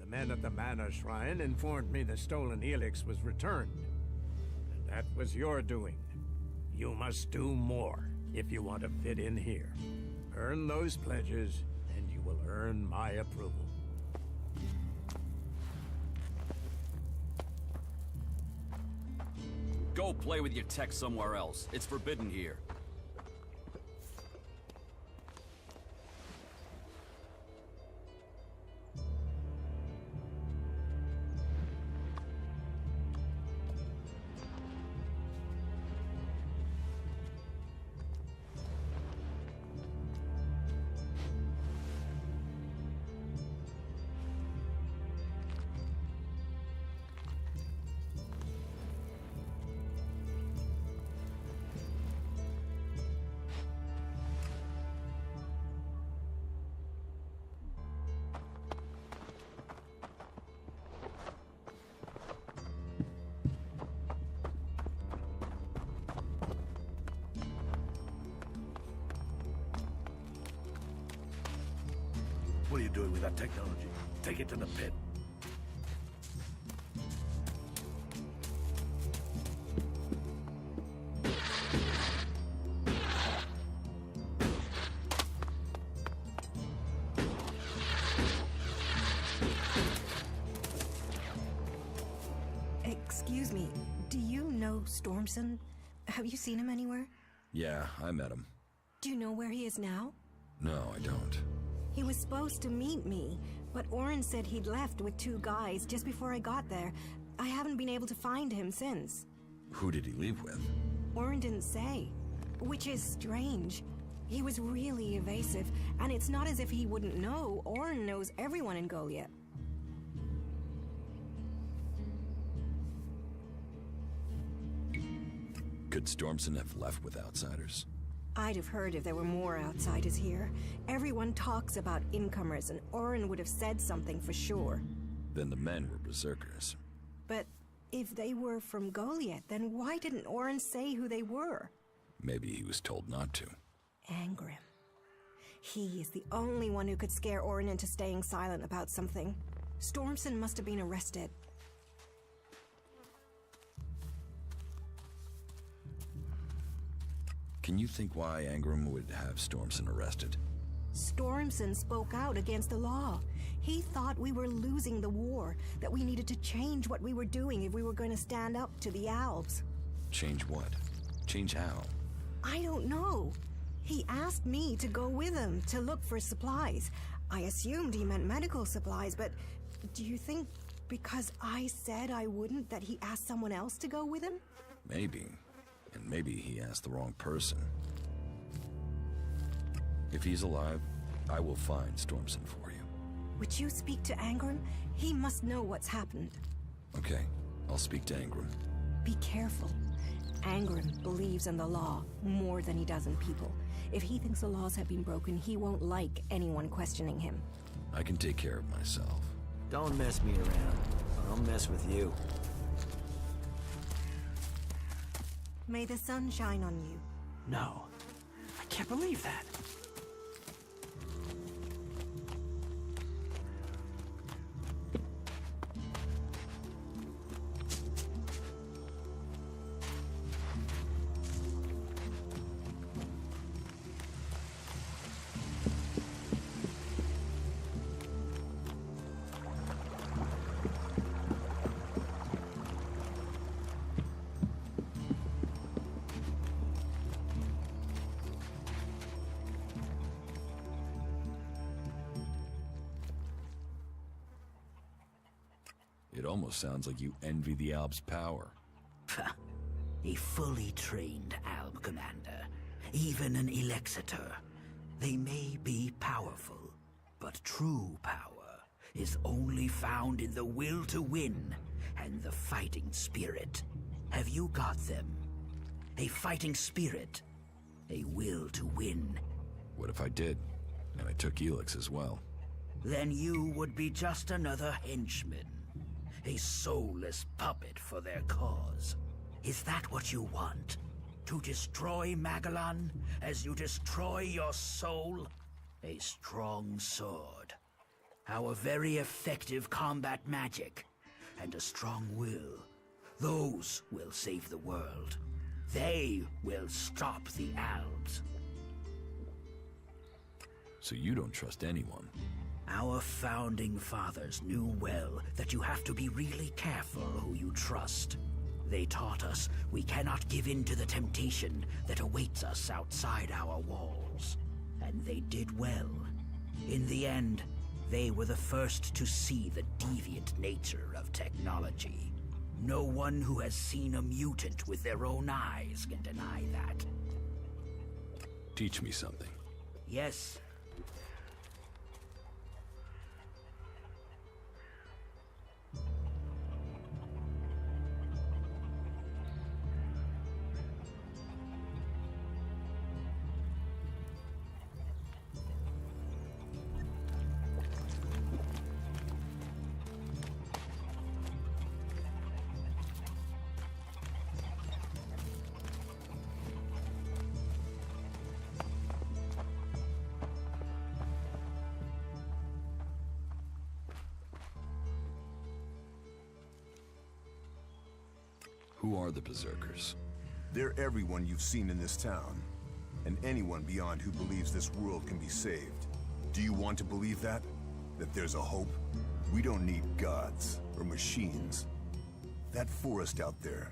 The men at the Mana Shrine informed me the stolen Elex was returned. And that was your doing. You must do more if you want to fit in here. Earn those pledges, and you will earn my approval. Go play with your tech somewhere else. It's forbidden here. What are you doing with that technology? Take it to the pit. Excuse me, do you know Stormson? Have you seen him anywhere? Yeah, I met him. Do you know where he is now? No, I don't. He was supposed to meet me, but Oren said he'd left with 2 guys just before I got there. I haven't been able to find him since. Who did he leave with? Oren didn't say, which is strange. He was really evasive, and it's not as if he wouldn't know. Oren knows everyone in Goliath. Could Stormson have left with outsiders? I'd have heard if there were more outsiders here. Everyone talks about incomers, and Oren would have said something for sure. Then the men were berserkers. But if they were from Goliath, then why didn't Oren say who they were? Maybe he was told not to. Angrim. He is the only one who could scare Oren into staying silent about something. Stormson must have been arrested. Can you think why Angrim would have Stormson arrested? Stormson spoke out against the law. He thought we were losing the war, that we needed to change what we were doing if we were going to stand up to the Alps. Change what? Change how? I don't know. He asked me to go with him to look for supplies. I assumed he meant medical supplies, but do you think because I said I wouldn't that he asked someone else to go with him? Maybe. And maybe he asked the wrong person. If he's alive, I will find Stormson for you. Would you speak to Angrim? He must know what's happened. Okay, I'll speak to Angrim. Be careful. Angrim believes in the law more than he does in people. If he thinks the laws have been broken, he won't like anyone questioning him. I can take care of myself. Don't mess me around. I'll mess with you. May the sun shine on you. No. I can't believe that. It almost sounds like you envy the Alb's power. A fully trained Alb commander, even an Elexitor. They may be powerful, but true power is only found in the will to win and the fighting spirit. Have you got them? A fighting spirit, a will to win. What if I did, and I took Elex as well? Then you would be just another henchman, a soulless puppet for their cause. Is that what you want? To destroy Magellan as you destroy your soul? A strong sword, our very effective combat magic, and a strong will. Those will save the world. They will stop the Albs. So you don't trust anyone? Our founding fathers knew well that you have to be really careful who you trust. They taught us we cannot give in to the temptation that awaits us outside our walls. And they did well. In the end, they were the first to see the deviant nature of technology. No one who has seen a mutant with their own eyes can deny that. Teach me something. Yes. Who are the Berserkers? They're everyone you've seen in this town, and anyone beyond who believes this world can be saved. Do you want to believe that? That there's a hope? We don't need gods or machines. That forest out there,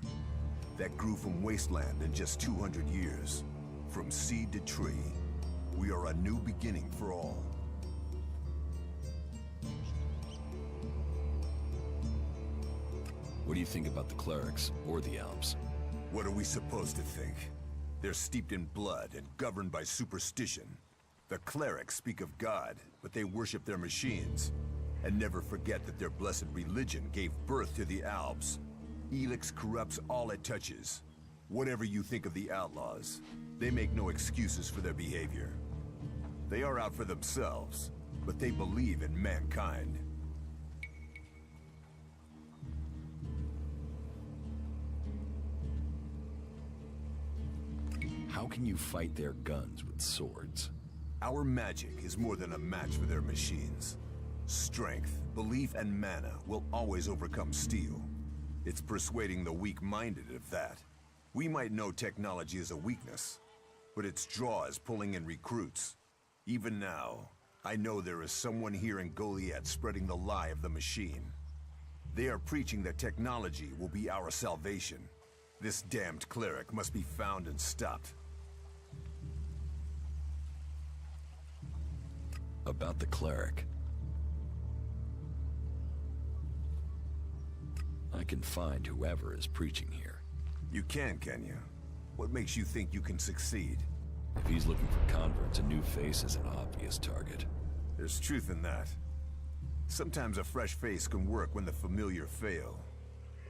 that grew from wasteland in just 200 years, from seed to tree. We are a new beginning for all. What do you think about the clerics or the Alps? What are we supposed to think? They're steeped in blood and governed by superstition. The clerics speak of God, but they worship their machines. And never forget that their blessed religion gave birth to the Alps. Elex corrupts all it touches. Whatever you think of the outlaws, they make no excuses for their behavior. They are out for themselves, but they believe in mankind. How can you fight their guns with swords? Our magic is more than a match for their machines. Strength, belief, and mana will always overcome steel. It's persuading the weak-minded of that. We might know technology is a weakness, but its draw is pulling in recruits. Even now, I know there is someone here in Goliath spreading the lie of the machine. They are preaching that technology will be our salvation. This damned cleric must be found and stopped. About the cleric. I can find whoever is preaching here. You can you? What makes you think you can succeed? If he's looking for converts, a new face is an obvious target. There's truth in that. Sometimes a fresh face can work when the familiar fail.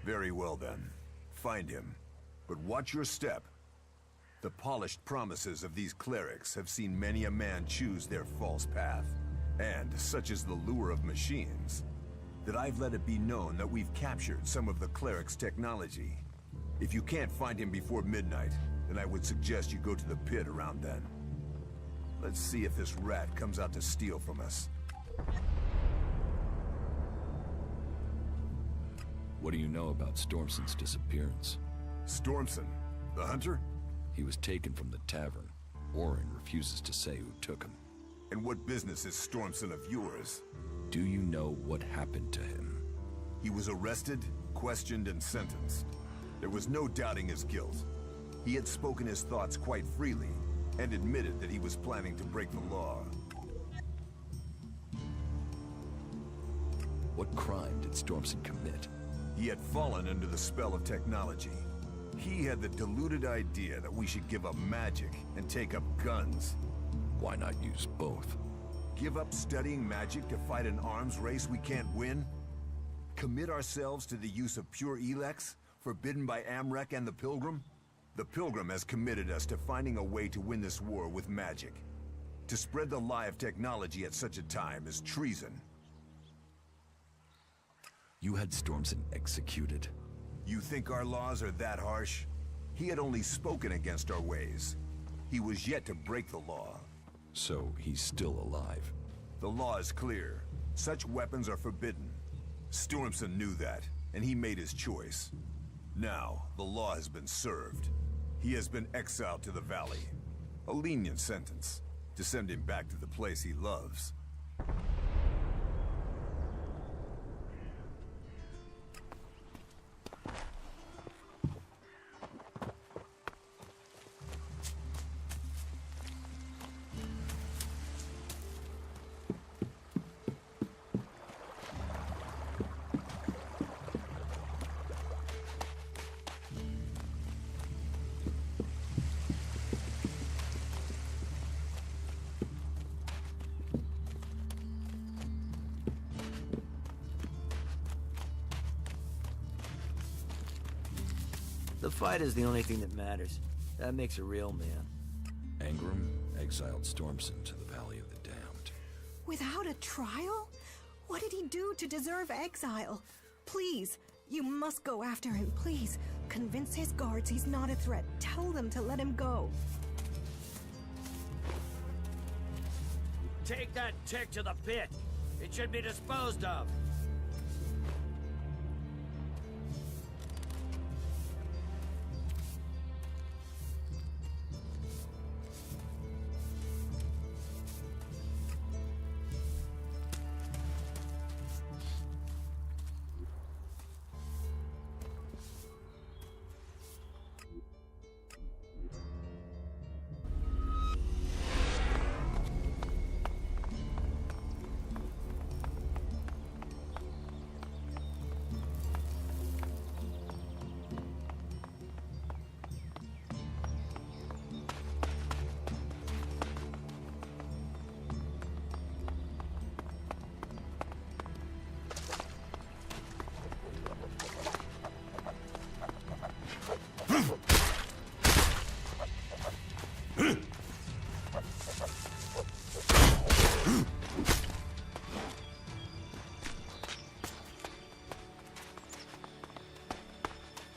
Very well then. Find him. But watch your step. The polished promises of these clerics have seen many a man choose their false path. And such is the lure of machines, that I've let it be known that we've captured some of the clerics' technology. If you can't find him before midnight, then I would suggest you go to the pit around then. Let's see if this rat comes out to steal from us. What do you know about Stormson's disappearance? Stormson? The hunter? He was taken from the tavern. Orin refuses to say who took him. And what business is Stormson of yours? Do you know what happened to him? He was arrested, questioned, and sentenced. There was no doubting his guilt. He had spoken his thoughts quite freely, and admitted that he was planning to break the law. What crime did Stormson commit? He had fallen under the spell of technology. He had the deluded idea that we should give up magic and take up guns. Why not use both? Give up studying magic to fight an arms race we can't win? Commit ourselves to the use of pure Elex, forbidden by Amrek and the Pilgrim? The Pilgrim has committed us to finding a way to win this war with magic. To spread the lie of technology at such a time is treason. You had Stormson executed? You think our laws are that harsh? He had only spoken against our ways. He was yet to break the law. So he's still alive? The law is clear. Such weapons are forbidden. Stormson knew that, and he made his choice. Now, the law has been served. He has been exiled to the valley. A lenient sentence, to send him back to the place he loves. The fight is the only thing that matters. That makes a real man. Angram exiled Stormson to the Valley of the Damned. Without a trial? What did he do to deserve exile? Please, you must go after him, please. Convince his guards he's not a threat. Tell them to let him go. Take that tick to the pit. It should be disposed of.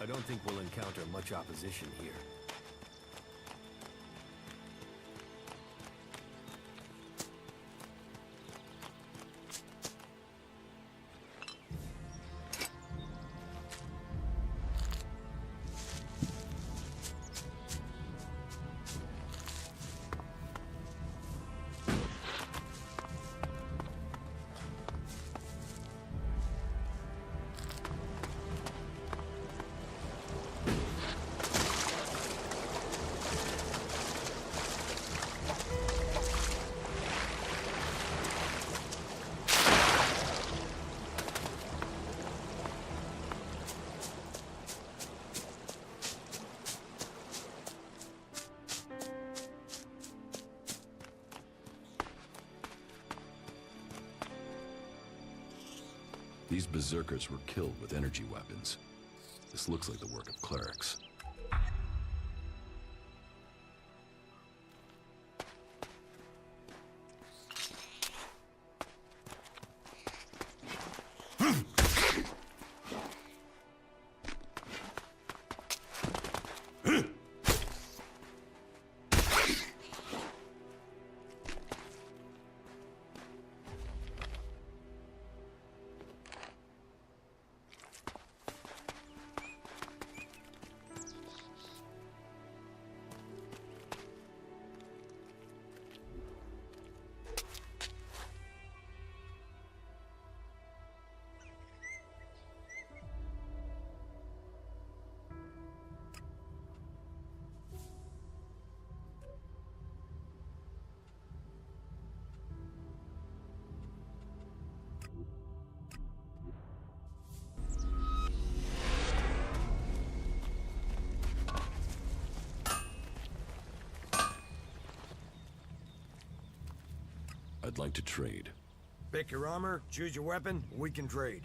I don't think we'll encounter much opposition here. These berserkers were killed with energy weapons. This looks like the work of clerics. I'd like to trade. Pick your armor, choose your weapon, we can trade.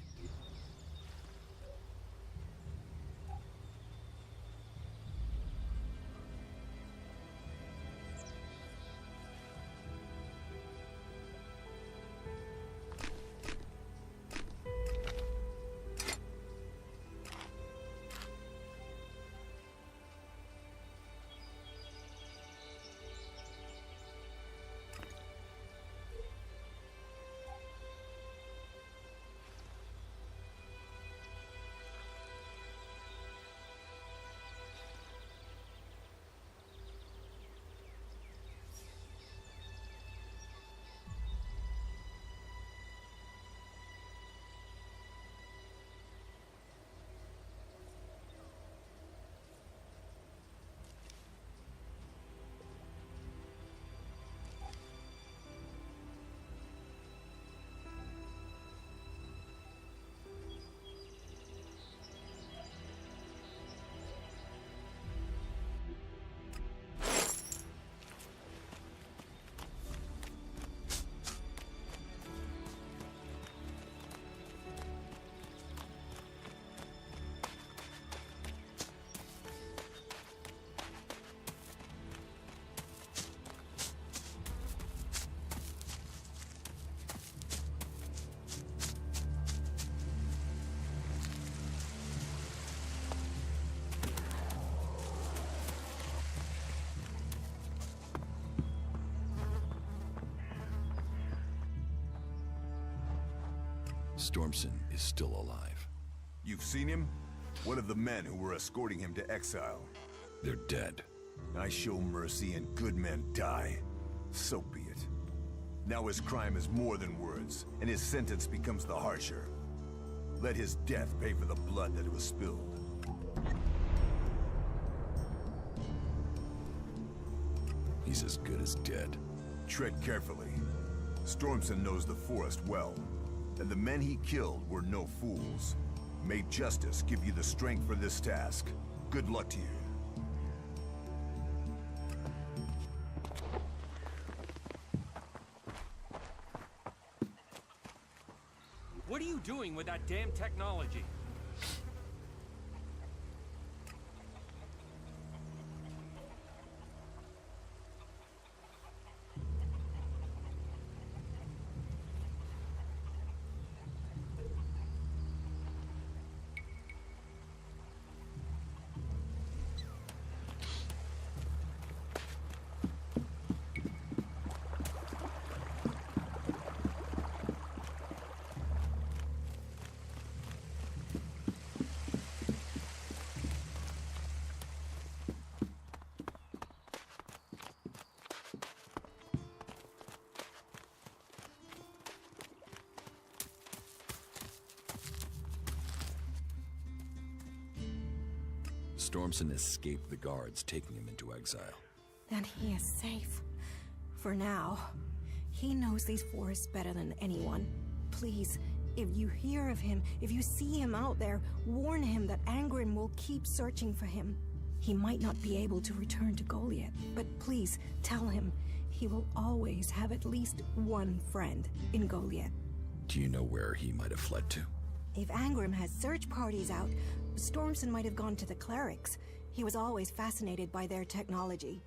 Stormson is still alive. You've seen him? What of the men who were escorting him to exile? They're dead. I show mercy and good men die. So be it. Now his crime is more than words, and his sentence becomes the harsher. Let his death pay for the blood that was spilled. He's as good as dead. Tread carefully. Stormson knows the forest well, and the men he killed were no fools. May justice give you the strength for this task. Good luck to you. What are you doing with that damn technology? Stormson escaped the guards, taking him into exile. Then he is safe. For now. He knows these forests better than anyone. Please, if you hear of him, if you see him out there, warn him that Angren will keep searching for him. He might not be able to return to Goliath, but please tell him he will always have at least one friend in Goliath. Do you know where he might have fled to? If Angren has search parties out, Stormson might have gone to the clerics. He was always fascinated by their technology.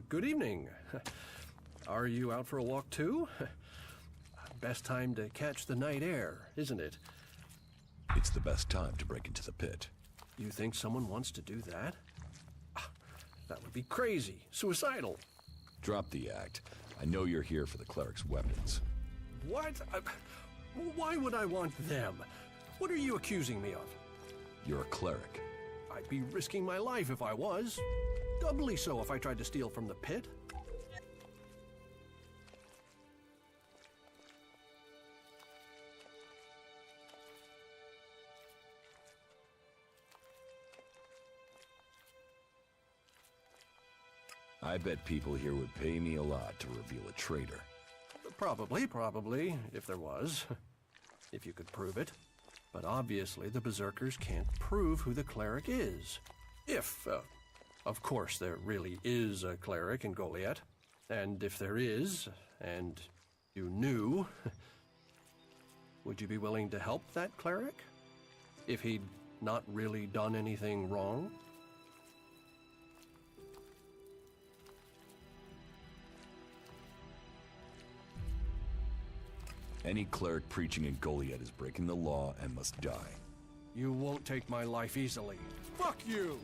Good evening. Are you out for a walk too? Best time to catch the night air, isn't it? It's the best time to break into the pit. You think someone wants to do that? That would be crazy. Suicidal. Drop the act. I know you're here for the cleric's weapons. What? Why would I want them? What are you accusing me of? You're a cleric. I'd be risking my life if I was. Doubly so if I tried to steal from the pit. I bet people here would pay me a lot to reveal a traitor. Probably, if there was. If you could prove it. But obviously the Berserkers can't prove who the cleric is. If, of course, there really is a cleric in Goliath. And if there is, and you knew, would you be willing to help that cleric? If he'd not really done anything wrong? Any cleric preaching in Goliath is breaking the law and must die. You won't take my life easily. Fuck you!